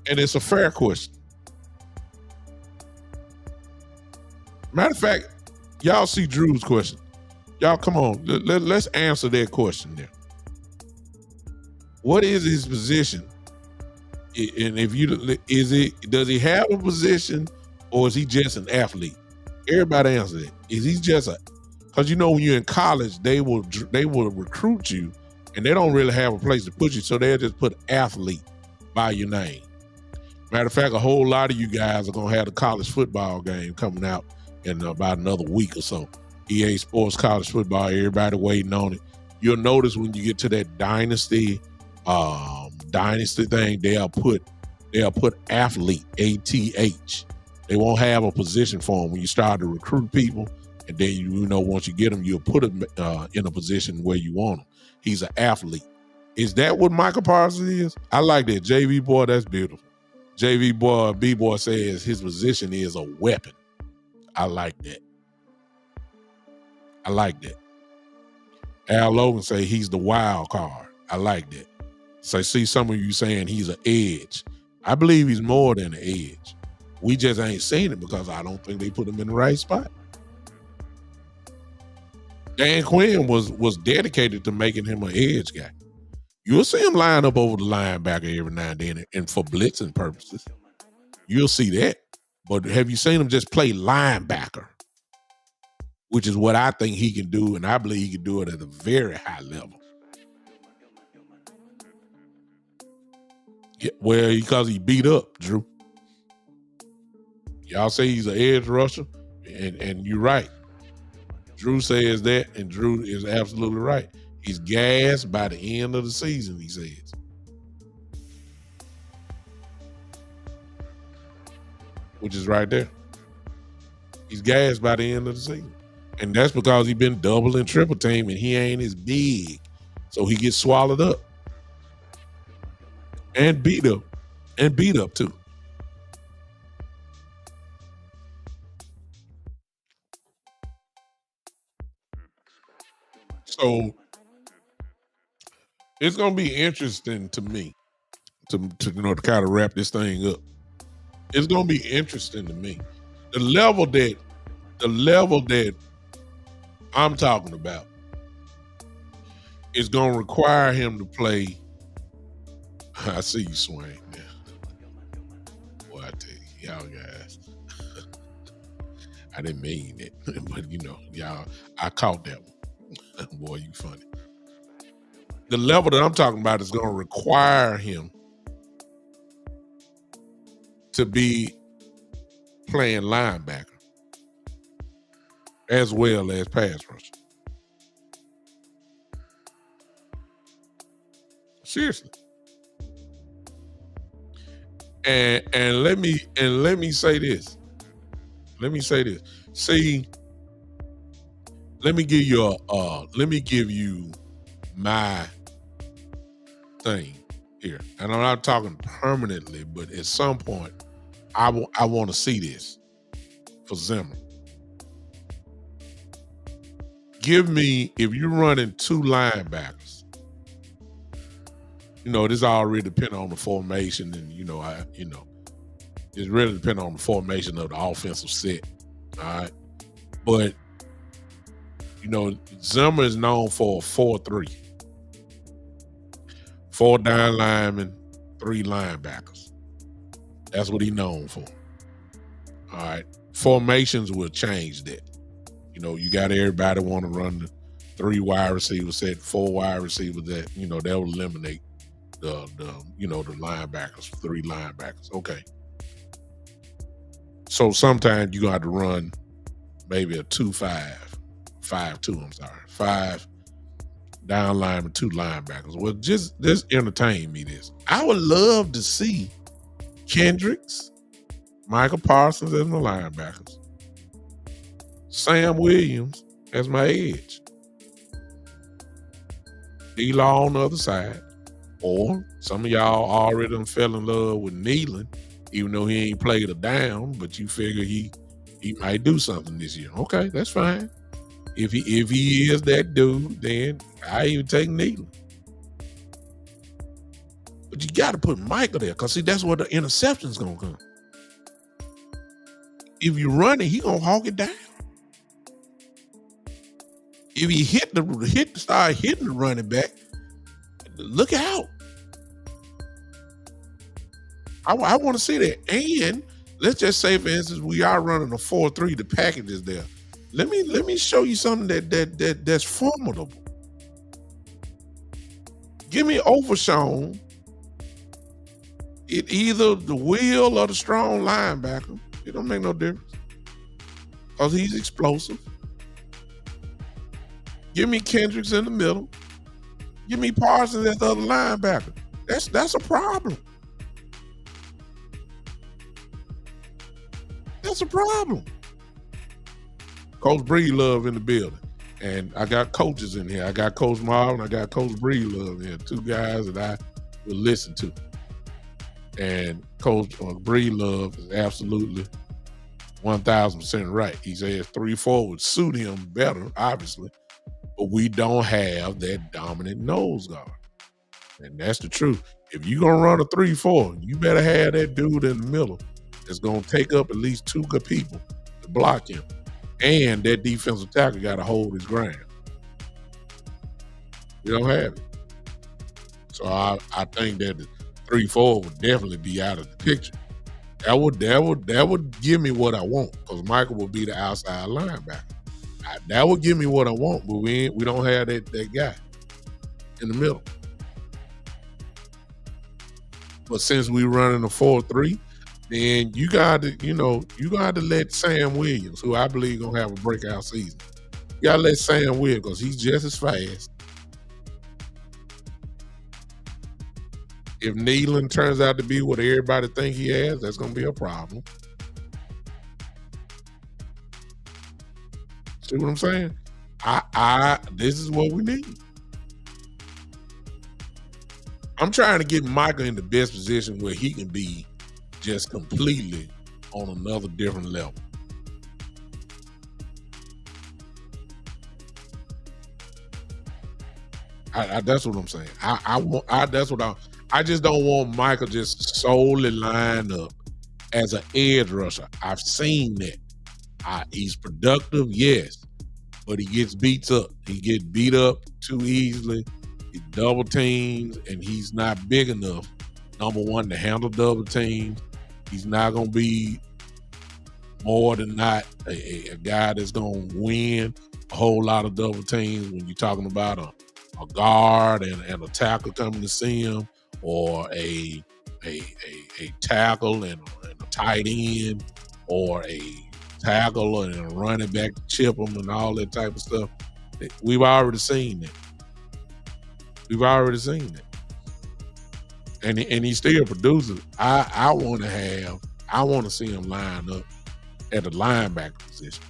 And it's a fair question. Matter of fact, y'all see Drew's question. Y'all come on, let's answer that question there. What is his position? And does he have a position, or is he just an athlete? Everybody answer that. Is he just because when you're in college, they will recruit you and they don't really have a place to put you, so they'll just put athlete by your name. Matter of fact, a whole lot of you guys are gonna have the college football game coming out in about another week or so. EA Sports College Football, everybody waiting on it. You'll notice when you get to that dynasty thing, they'll put athlete, ATH. They won't have a position for them when you start to recruit people, and then once you get them, you'll put them in a position where you want them. He's an athlete. Is that what Micah Parsons is? I like that. JV boy, that's beautiful. JV boy, B-boy says his position is a weapon. I like that. Al Logan say he's the wild card. I like that. So I see some of you saying he's an edge. I believe he's more than an edge. We just ain't seen it because I don't think they put him in the right spot. Dan Quinn was dedicated to making him an edge guy. You'll see him line up over the linebacker every now and then, and for blitzing purposes. You'll see that. But have you seen him just play linebacker? Which is what I think he can do, and I believe he can do it at a very high level. Yeah, well, because he beat up, Drew. Y'all say he's an edge rusher, and you're right. Drew says that, and Drew is absolutely right. He's gassed by the end of the season, he says. Which is right there. He's gassed by the end of the season. And that's because he's been double and triple team, and he ain't as big. So he gets swallowed up. And beat up. And beat up too. So it's gonna be interesting to me to kind of wrap this thing up. It's gonna be interesting to me. The level that I'm talking about is gonna require him to play. I see you, Swain. Boy, I tell you, y'all guys. I didn't mean it, but y'all, I caught that one. Boy, you funny. The level that I'm talking about is going to require him to be playing linebacker as well as pass rusher. Seriously. And let me say this. See, let me give you my thing here. And I'm not talking permanently, but at some point I want to see this for Zimmer. Give me, if you're running two linebackers, this already depends on the formation, and it's really depending on the formation of the offensive set. All right. But Zimmer is known for a 4-3. 4 down linemen, 3 linebackers. That's what he's known for. All right. Formations will change that. You got everybody want to run the 3 wide receiver set, 4 wide receivers that, that will eliminate the linebackers, 3 linebackers. Okay. So sometimes you're going to have to run maybe a 2-5, 5-2, I'm sorry. 5 down linemen, 2 linebackers. Well, just entertain me this. I would love to see Kendricks, Micah Parsons as my linebackers, Sam Williams as my edge, D-Law on the other side, or some of y'all already done fell in love with Nealon, even though he ain't played a down, but you figure he might do something this year. Okay, that's fine. If he is that dude, then I even take Nealon. But you got to put Micah there, because see, that's where the interception's gonna come. If you run it, he gonna hawk it down. If he start hitting the running back, look out. I want to see that. And let's just say, for instance, we are running a 4-3. The package is there. Let me show you something that's formidable. Give me Overshown. It either the wheel or the strong linebacker. It don't make no difference, because he's explosive. Give me Kendricks in the middle. Give me Parsons as the other linebacker. That's a problem. That's a problem. Coach Breedlove in the building. And I got coaches in here. I got Coach Marvin. I got Coach Breedlove here. 2 guys that I will listen to. And Coach Breedlove is absolutely 1,000% right. He says 3-4 would suit him better, obviously. But we don't have that dominant nose guard. And that's the truth. If you're going to run a 3-4, you better have that dude in the middle that's going to take up at least 2 good people to block him. And that defensive tackle got to hold his ground. You don't have it. So I think that the 3-4 would definitely be out of the picture. That would give me what I want, because Micah will be the outside linebacker. That would give me what I want, but we don't have that guy in the middle. But since we're running a 4-3, then you got to let Sam Williams, who I believe gonna have a breakout season. You gotta let Sam Williams, because he's just as fast. If Nealon turns out to be what everybody think he has, that's gonna be a problem. See what I'm saying? This is what we need. I'm trying to get Micah in the best position where he can be just completely on another different level. That's what I'm saying. I just don't want Micah just solely line up as an edge rusher. I've seen that. He's productive, yes, but he gets beat up. He gets beat up too easily. He double teams, and he's not big enough, number one, to handle double teams. He's not going to be more than not a guy that's going to win a whole lot of double teams when you're talking about a guard and a tackle coming to see him, or a tackle and a tight end, or a tackle and a running back to chip him and all that type of stuff. We've already seen that. We've already seen that. And he still produces. I want to see him line up at the linebacker position.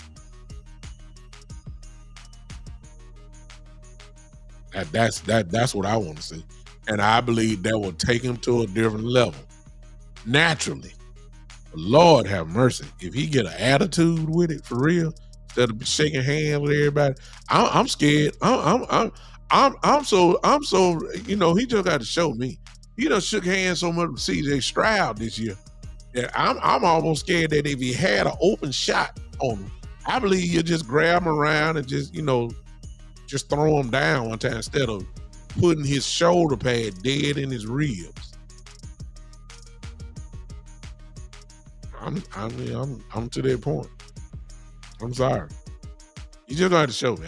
That's what I want to see. And I believe that will take him to a different level. Naturally. Lord have mercy. If he get an attitude with it for real, instead of shaking hands with everybody, I'm scared. I'm so he just got to show me. He done shook hands so much with CJ Stroud this year that I'm almost scared that if he had an open shot on him, I believe you just grab him around and just throw him down one time instead of putting his shoulder pad dead in his ribs. I'm to that point. I'm sorry. You just got to show me.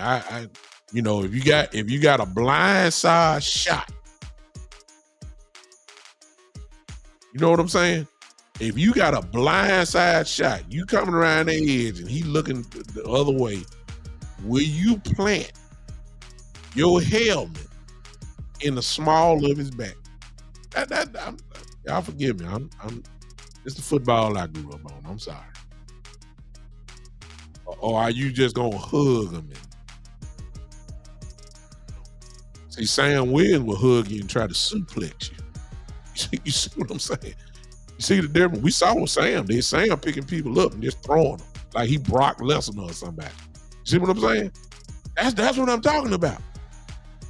If you got a blind side shot, you know what I'm saying? If you got a blind side shot, you coming around the edge and he looking the other way, will you plant your helmet in the small of his back? Y'all forgive me. It's the football I grew up on. I'm sorry. Or are you just gonna hug him? See, Sam Williams will hug you and try to suplex you. You see what I'm saying? You see the difference? We saw with Sam. There's Sam picking people up and just throwing them like he Brock Lesnar or somebody. You see what I'm saying? That's what I'm talking about.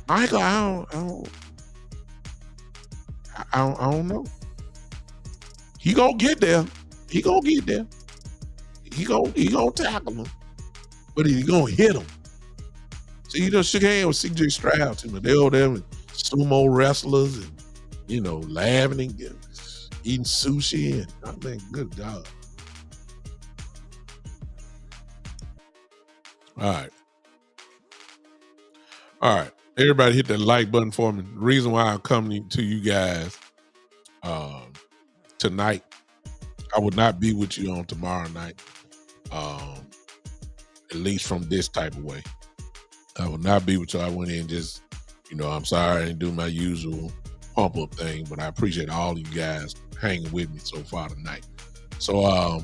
Micah, I don't know. He gonna get there. He gonna tackle him, but he gonna hit him. See, he just shook hands with CJ Stroud too. They over there with sumo wrestlers and laughing and eating sushi, and I mean, good job. All right. Everybody hit that like button for me. The reason why I'm coming to you guys tonight, I would not be with you on tomorrow night, at least from this type of way. I will not be with you. I went in just, I'm sorry I didn't do my usual pump up thing, but I appreciate all of you guys hanging with me so far tonight. So, I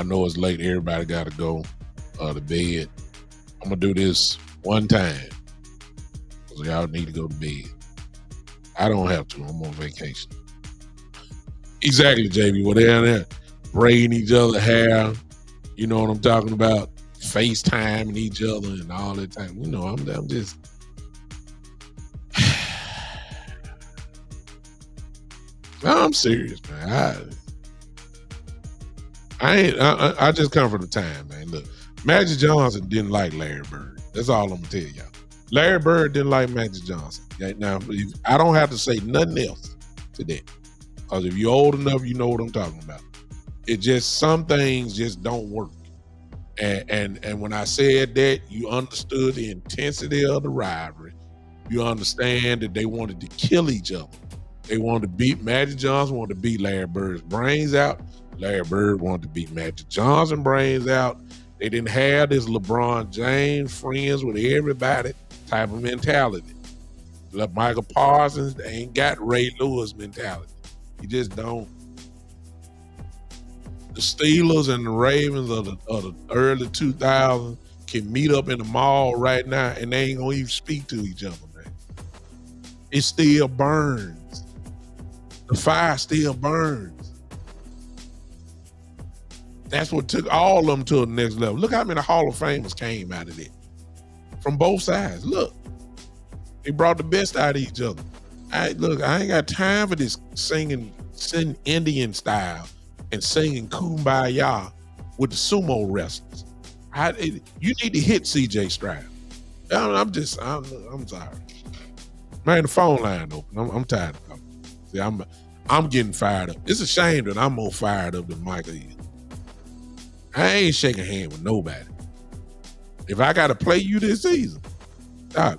know it's late. Everybody got to go to bed. I'm going to do this one time because y'all need to go to bed. I don't have to. I'm on vacation. Exactly, JB. Well, they're there braiding each other hair. You know what I'm talking about? FaceTiming each other and all that time. I'm just... I'm serious, man. I just come for the time, man. Look, Magic Johnson didn't like Larry Bird. That's all I'm gonna tell y'all. Larry Bird didn't like Magic Johnson. Now, I don't have to say nothing else to that, because if you're old enough, you know what I'm talking about. It just, some things just don't work. And when I said that, you understood the intensity of the rivalry. You understand that they wanted to kill each other. They wanted to beat Magic Johnson, wanted to beat Larry Bird's brains out. Larry Bird wanted to beat Magic Johnson's brains out. They didn't have this LeBron James friends with everybody type of mentality. Like Michael Parsons, they ain't got Ray Lewis mentality. You just don't. The Steelers and the Ravens of the early 2000s can meet up in the mall right now and they ain't gonna even speak to each other, man. It still burns. The fire still burns. That's what took all of them to the next level. Look how many Hall of Famers came out of it. From both sides. Look. They brought the best out of each other. I ain't got time for this singing Indian style and singing Kumbaya with the sumo wrestlers. You need to hit CJ Stroud. I'm sorry. Man, the phone line open. I'm tired of talking. See, I'm getting fired up. It's a shame that I'm more fired up than Micah is. I ain't shaking hands with nobody. If I got to play you this season, dog,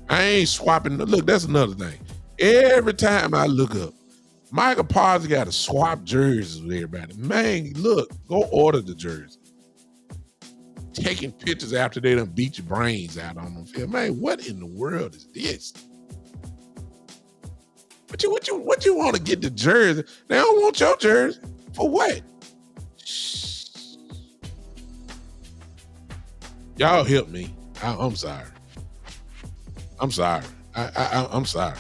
I ain't swapping. Look, that's another thing. Every time I look up, Micah Parsons got to swap jerseys with everybody. Man, look, go order the jersey. Taking pictures after they done beat your brains out on them field. Man, what in the world is this? What you want to get the jersey? They don't want your jersey. For what? Y'all help me. I'm sorry. I'm sorry. I'm sorry.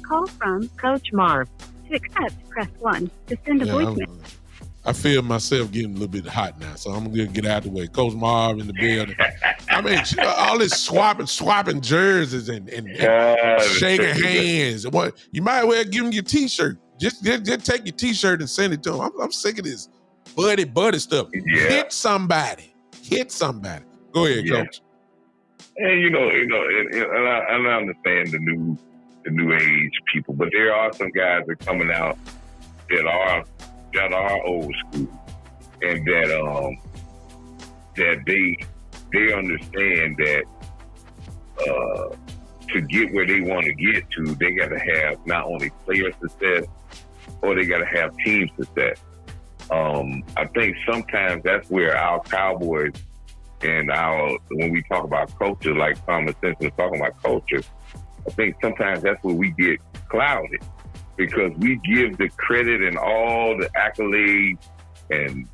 Call from Coach Marv. To accept, press 1. To send a voicemail. I feel myself getting a little bit hot now, so I'm going to get out of the way. Coach Marv in the building. I mean, all this swapping jerseys and shaking hands. What, you might well give him your T-shirt. Just take your T-shirt and send it to him. I'm sick of this buddy stuff. Yeah. Hit somebody. Go ahead, Coach. And and I understand the new age people, but there are some guys that are coming out that are old school, and that they understand that to get where they want to get to, they got to have not only player success, or they got to have team success. I think sometimes that's where our Cowboys and when we talk about culture, like Thomas Simpson is talking about culture, I think sometimes that's where we get clouded, because we give the credit and all the accolades, and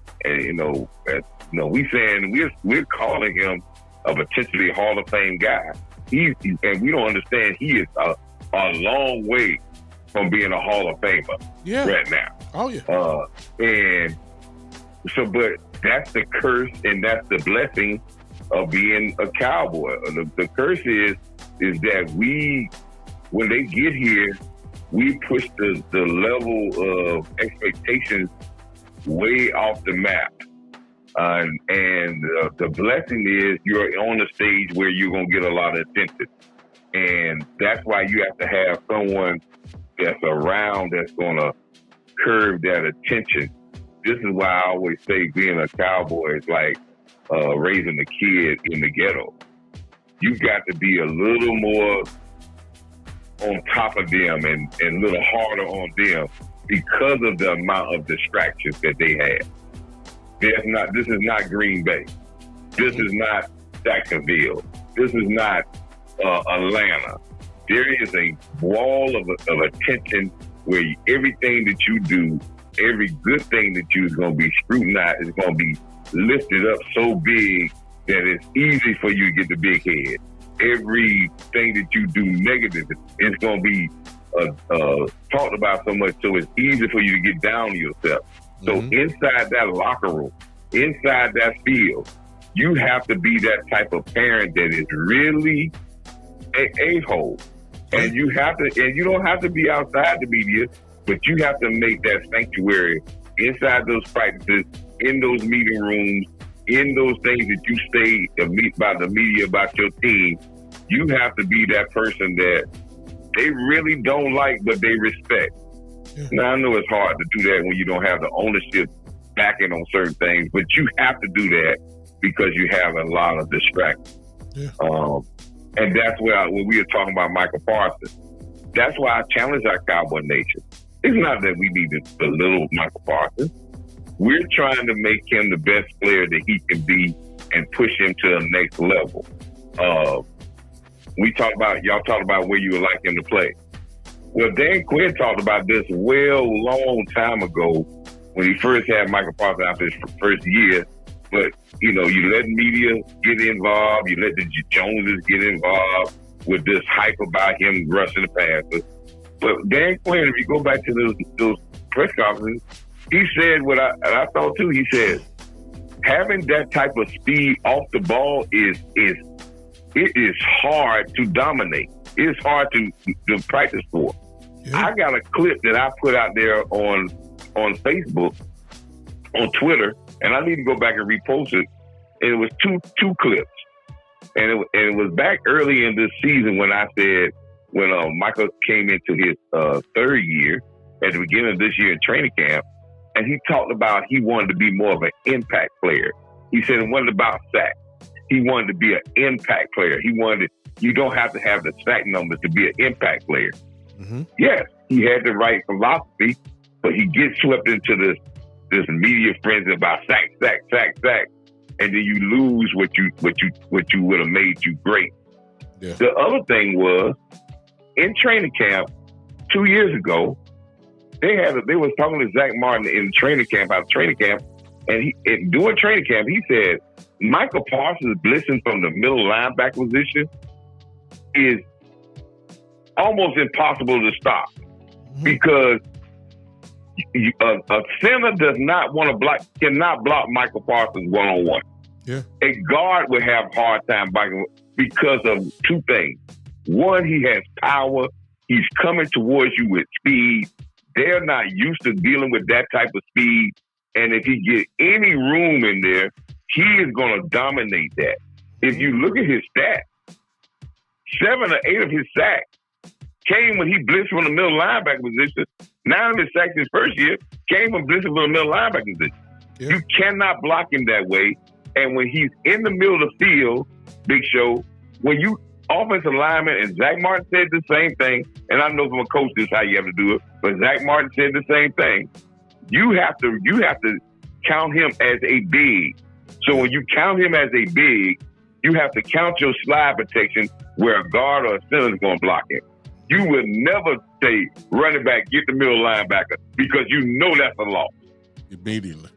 we saying we're calling him a potentially Hall of Fame guy. And we don't understand he is a long way from being a Hall of Famer right now. Oh yeah. And so, but that's the curse and that's the blessing of being a Cowboy. The curse is that when they get here, we push the level of expectations way off the map. And the blessing is you're on a stage where you're going to get a lot of attention. And that's why you have to have someone that's around that's going to curb that attention. This is why I always say being a Cowboy is like raising a kid in the ghetto. You got to be a little more on top of them and a little harder on them because of the amount of distractions that they have. This is not Green Bay. This is not Jacksonville. This is not Atlanta. There is a wall of attention where everything that you do, every good thing that you is going to be scrutinized, is going to be lifted up so big that it's easy for you to get the big head. Everything that you do negative is going to be talked about so much, so it's easy for you to get down on yourself. So inside that locker room, inside that field, you have to be that type of parent that is really a-hole. And you don't have to be outside the media, but you have to make that sanctuary inside those practices, in those meeting rooms, in those things that you say by the media about your team. You have to be that person that they really don't like, but they respect. Yeah. Now, I know it's hard to do that when you don't have the ownership backing on certain things, but you have to do that because you have a lot of distractions. Yeah. And that's when we were talking about Micah Parsons. That's why I challenge our Cowboy Nation. It's not that we need to belittle Micah Parsons. We're trying to make him the best player that he can be and push him to the next level. Y'all talked about where you would like him to play. Well, Dan Quinn talked about this long time ago when he first had Micah Parsons after his first year. But, you let media get involved. You let the Joneses get involved with this hype about him rushing the passer. But Dan Quinn, if you go back to those press conferences, he said what I thought too. He said, having that type of speed off the ball it is hard to dominate. It's hard to practice for. Yeah. I got a clip that I put out there on Facebook, on Twitter, and I need to go back and repost it. And it was two clips. And it was back early in this season when I said, when Micah came into his third year at the beginning of this year in training camp, and he talked about he wanted to be more of an impact player. He said it wasn't about sacks. He wanted to be an impact player. You don't have to have the sack numbers to be an impact player. Mm-hmm. Yes, he had the right philosophy, but he gets swept into this media frenzy about sack, and then you lose what you would have made you great. Yeah. The other thing was in training camp 2 years ago, they was talking to Zach Martin in training camp, and during training camp he said Micah Parsons blitzing from the middle linebacker position is almost impossible to stop because a center does not want to cannot block Micah Parsons one-on-one. Yeah. A guard would have a hard time blocking because of two things. One, he has power. He's coming towards you with speed. They're not used to dealing with that type of speed. And if he gets any room in there, he is going to dominate that. If you look at his stats, 7 or 8 of his sacks came when he blitzed from the middle linebacker position. 9 of his sacks his first year came from blitzing from the middle linebacker position. Yeah. You cannot block him that way. And when he's in the middle of the field, Big Show, when you offensive lineman, and Zach Martin said the same thing, and I know from a coach this is how you have to do it, but Zach Martin said the same thing. You have to count him as a big. So when you count him as a big, you have to count your slide protection where a guard or a center is going to block him. You would never say, running back, get the middle linebacker, because you know that's a loss. Immediately.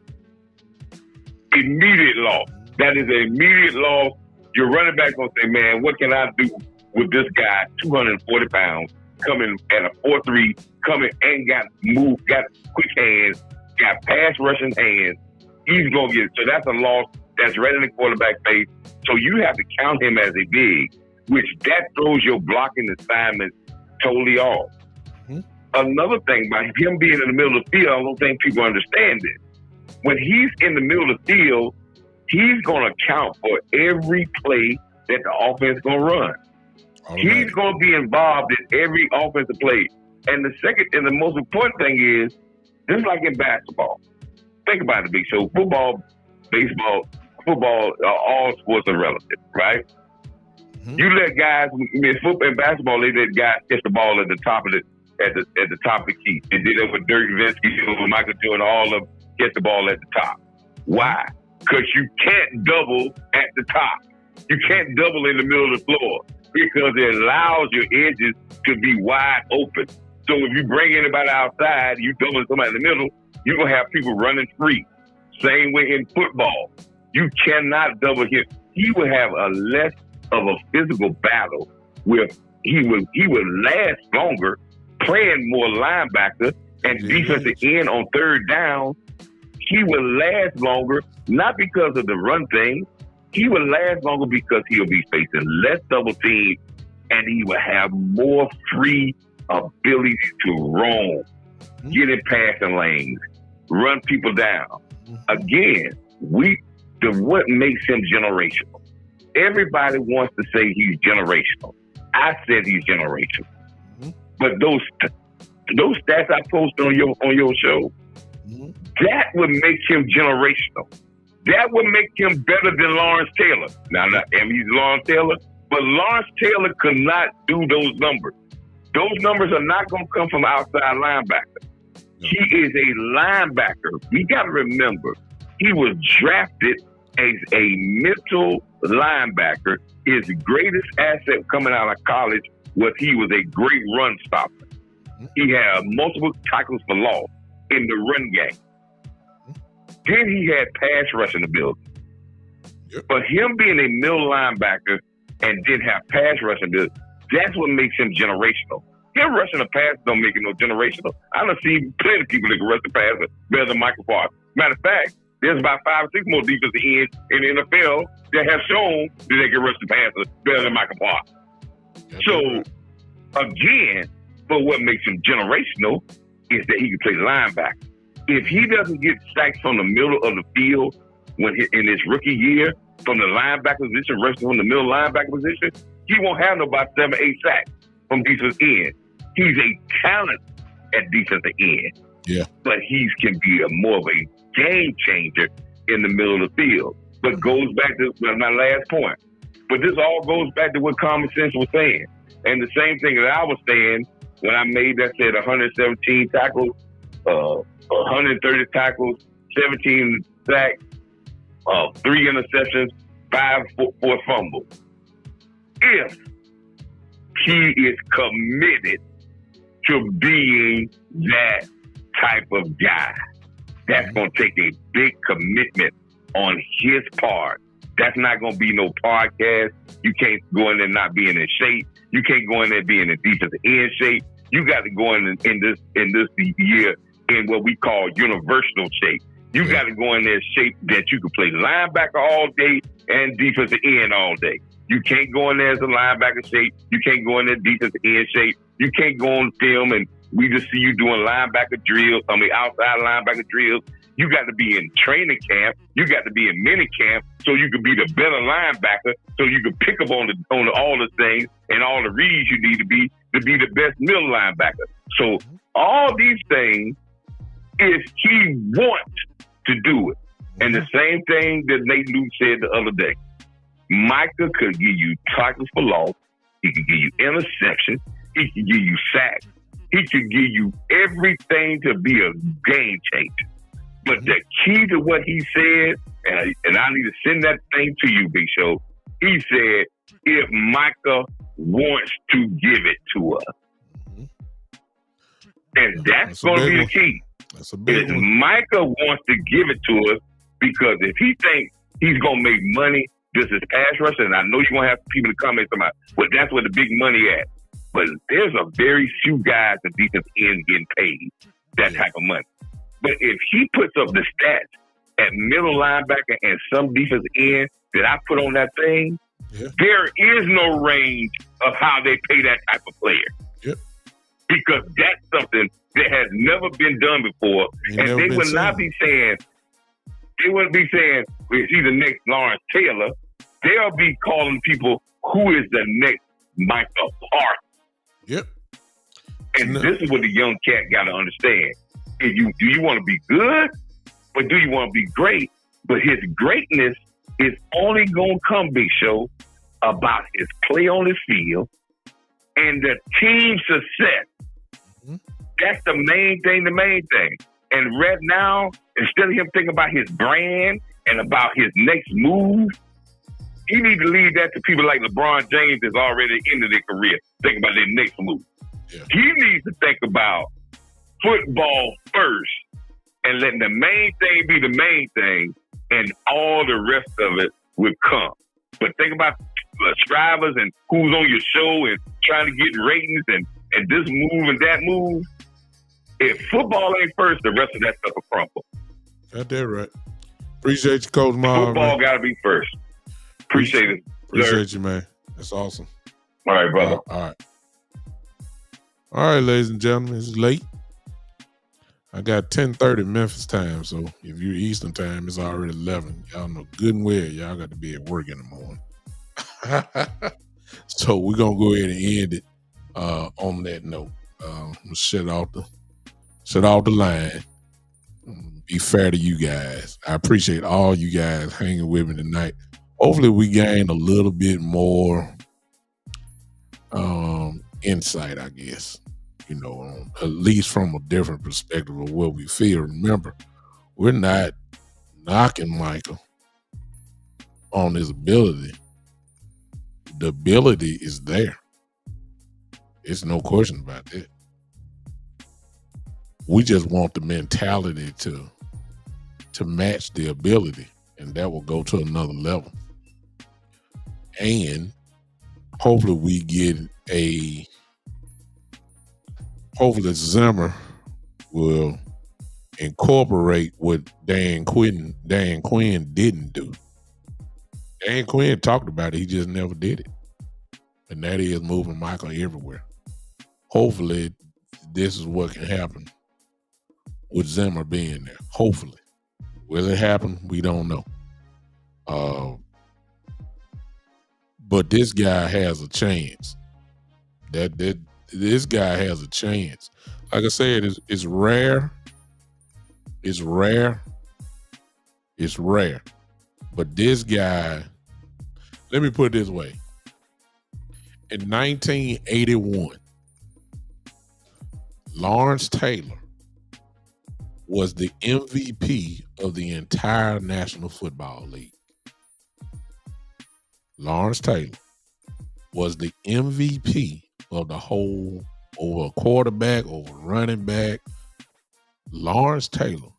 Immediate loss. That is an immediate loss. Your running back going to say, man, what can I do with this guy, 240 pounds, coming at a 4.3, coming and got quick hands, got pass rushing hands. He's going to get it. So that's a loss that's right in the quarterback face. So you have to count him as a big, which that throws your blocking assignment totally off. Mm-hmm. Another thing, by him being in the middle of the field, I don't think people understand it. When he's in the middle of the field, he's going to count for every play that the offense is going to run. He's going to be involved in every offensive play. And the second and the most important thing is, just like in basketball, think about it, Big Show. Football, baseball, all sports are relative, right? Mm-hmm. You let guys in football and basketball, they let guys catch the ball at the top of at the top of the key. They did it with Dirk Nowitzki, Michael Jordan, all of them get the ball at the top. Why? Because you can't double at the top. You can't double in the middle of the floor because it allows your edges to be wide open. So if you bring anybody outside, you double somebody in the middle, you're going to have people running free. Same way in football. You cannot double him. He would have a less of a physical battle where he would last longer playing more linebacker and defensive end on third down. He will last longer, not because of the run thing. He will last longer because he'll be facing less double teams and he will have more free ability to roam, get in passing lanes, run people down. Again, what makes him generational? Everybody wants to say he's generational. I said he's generational. But those stats I posted on your show, that would make him generational. That would make him better than Lawrence Taylor. Now, he's Lawrence Taylor, but Lawrence Taylor could not do those numbers. Those numbers are not going to come from outside linebacker. He is a linebacker. We got to remember, he was drafted as a mental linebacker. His greatest asset coming out of college was he was a great run stopper. He had multiple tackles for loss in the run game. Then he had pass rushing ability. But him being a middle linebacker and then have pass rushing ability, that's what makes him generational. Him rushing a pass don't make him no generational. I don't see plenty of people that can rush the pass better than Michael Parsons. Matter of fact, there's about 5 or 6 more defensive ends in the NFL that have shown that they can rush the passer better than Michael Parsons. So, again, but what makes him generational is that he can play linebacker. If he doesn't get sacks from the middle of the field in his rookie year, from the linebacker position, rushing from the middle linebacker position, he won't have no about 7 or 8 sacks. from defensive end. He's a talent at defensive end. Yeah. But he can be more of a game changer in the middle of the field. But goes back to my last point. But this all goes back to what common sense was saying. And the same thing that I was saying when I made that said 117 tackles, 130 tackles, 17 sacks, 3 interceptions, 5 forced fumbles. If he is committed to being that type of guy, that's going to take a big commitment on his part. That's not going to be no podcast. You can't go in there not being in shape. You can't go in there being in defensive end shape. You got to go in this year in what we call universal shape. You got to go in there shape that you can play linebacker all day and defensive end all day. You can't go in there as a linebacker shape. You can't go in there defensive end shape. You can't go on film and we just see you doing linebacker drills, outside linebacker drills. You got to be in training camp. You got to be in mini camp so you can be the better linebacker, so you can pick up on all the things and all the reads you need to be the best middle linebacker. So all these things, if he wants to do it, and the same thing that Nate Luke said the other day, Micah could give you tackles for loss. He could give you interception. He could give you sacks. He could give you everything to be a game changer. But the key to what he said, and I need to send that thing to you, Big Show. He said, if Micah wants to give it to us. And that's going to be the key. That's a big if one. Micah wants to give it to us, because if he thinks he's going to make money, this is pass rush, and I know you're going to have people to comment about, well, that's where the big money at. But there's a very few guys at defense end getting paid that type of money. But if he puts up the stats at middle linebacker and some defense end that I put on that thing, there is no range of how they pay that type of player. Yep. Because that's something that has never been done before. And they would not be saying, they wouldn't be saying, well, he's the next Lawrence Taylor. They'll be calling people, who is the next Micah Parsons? Yep. And this is what the young cat got to understand. Do you want to be good, or do you want to be great? But his greatness is only going to come, Big Show, about his play on the field and the team success. Mm-hmm. That's the main thing. And right now, instead of him thinking about his brand and about his next move, he needs to leave that to people like LeBron James that's already into their career, thinking about their next move. Yeah. He needs to think about football first and letting the main thing be the main thing, and all the rest of it will come. But think about subscribers and who's on your show and trying to get ratings and this move and that move. If football ain't first, the rest of that stuff will crumble. Got that right. Appreciate you, Coach Marv. Football got to be first. Appreciate it. Appreciate you, man. That's awesome. All right, brother. All right, ladies and gentlemen, it's late. I got 10:30 Memphis time, so if you're Eastern time, it's already 11. Y'all know good and well y'all got to be at work in the morning. So we're going to go ahead and end it on that note. Shut off the line. Be fair to you guys. I appreciate all you guys hanging with me tonight. Hopefully we gain a little bit more insight, I guess. At least from a different perspective of what we feel. Remember, we're not knocking Michael on his ability. The ability is there. It's no question about that. We just want the mentality to match the ability, and that will go to another level. And hopefully we get hopefully Zimmer will incorporate what Dan Quinn didn't do. Dan Quinn talked about it, he just never did it. And that is moving Michael everywhere. Hopefully this is what can happen with Zimmer being there. Hopefully. Will it happen? We don't know. But this guy has a chance That this guy has a chance. Like I said, it's rare. It's rare. It's rare. But this guy, let me put it this way. In 1981, Lawrence Taylor was the MVP of the entire National Football League. Lawrence Taylor was the MVP of the whole, over a quarterback, over running back. Lawrence Taylor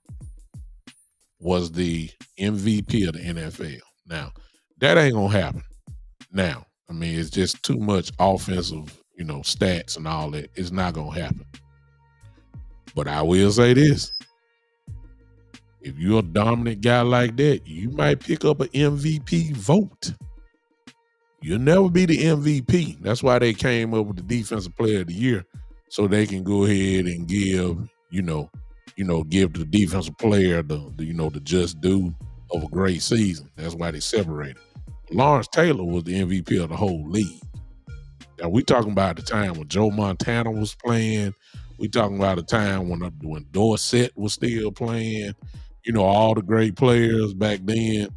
was the MVP of the NFL. Now, that ain't gonna happen. Now, I mean, it's just too much offensive, stats and all that. It's not gonna happen. But I will say this. If you're a dominant guy like that, you might pick up an MVP vote. You'll never be the MVP. That's why they came up with the Defensive Player of the Year, so they can go ahead and give, give the defensive player the just due of a great season. That's why they separated. Lawrence Taylor was the MVP of the whole league. Now we talking about the time when Joe Montana was playing. We talking about the time when Dorsett was still playing. All the great players back then.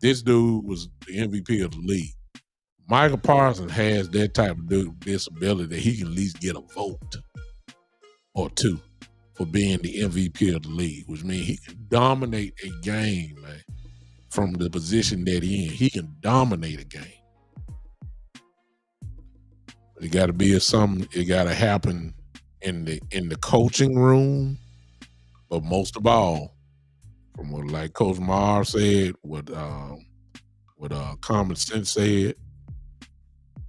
This dude was the MVP of the league. Micah Parsons has that type of disability that he can at least get a vote or two for being the MVP of the league, which means he can dominate a game, man, from the position that he in. He can dominate a game. But it got to be something. It got to happen in the coaching room, but most of all, from what like Coach Marv said, what Common Sense said,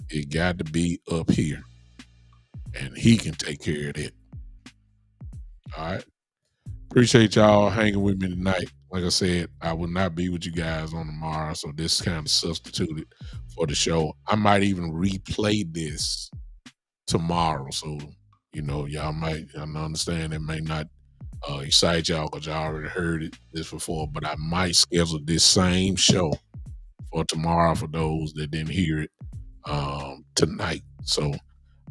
it got to be up here, and he can take care of it. All right. Appreciate y'all hanging with me tonight. Like I said, I will not be with you guys on tomorrow, so this kind of substituted for the show. I might even replay this tomorrow, so y'all might understand it may not excite y'all because y'all already heard this before, but I might schedule this same show for tomorrow for those that didn't hear it tonight. So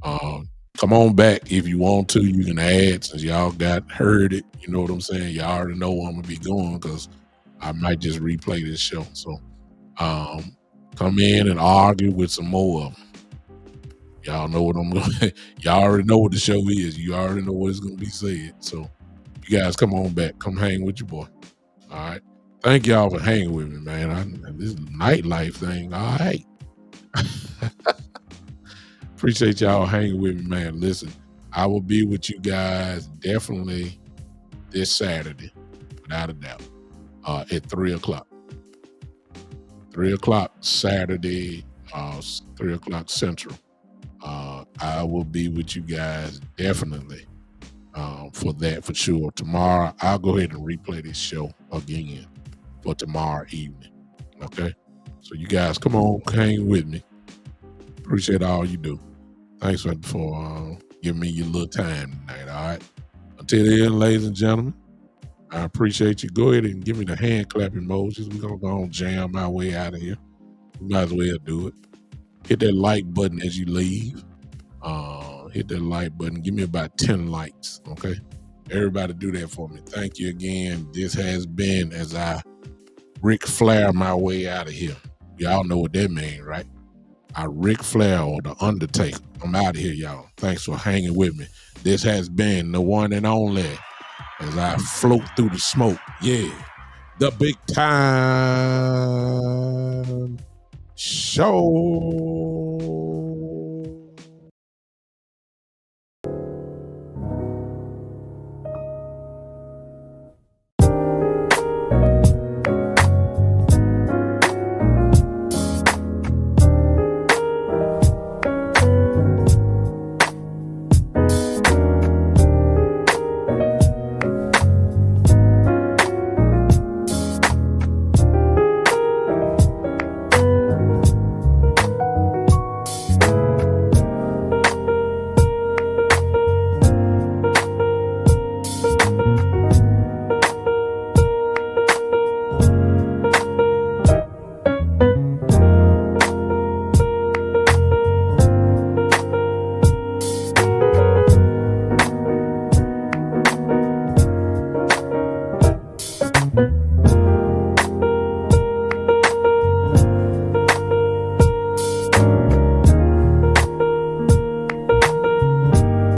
come on back if you want to. You can add since y'all heard it. You know what I'm saying? Y'all already know where I'm gonna be going because I might just replay this show. So come in and argue with some more of them. Y'all know what I'm going. Y'all already know what the show is. You already know what it's gonna be said. So you guys come on back. Come hang with your boy. All right. Thank y'all for hanging with me, man. This nightlife thing. All right. Appreciate y'all hanging with me, man. Listen, I will be with you guys definitely this Saturday, without a doubt, at 3:00. 3:00 Saturday, 3:00 Central. I will be with you guys definitely for that for sure. Tomorrow, I'll go ahead and replay this show again for tomorrow evening. Okay? So you guys come on, hang with me. Appreciate all you do. Thanks for giving me your little time tonight, all right? Until then, ladies and gentlemen, I appreciate you. Go ahead and give me the hand clap emojis. We're going to go and jam our way out of here. We might as well do it. Hit that like button as you leave. Hit that like button. Give me about 10 likes, okay? Everybody do that for me. Thank you again. This has been as I Ric Flair my way out of here. Y'all know what that means, right? I Ric Flair or the Undertaker. I'm out of here, y'all. Thanks for hanging with me. This has been the one and only as I float through the smoke. Yeah, the Big Time Show.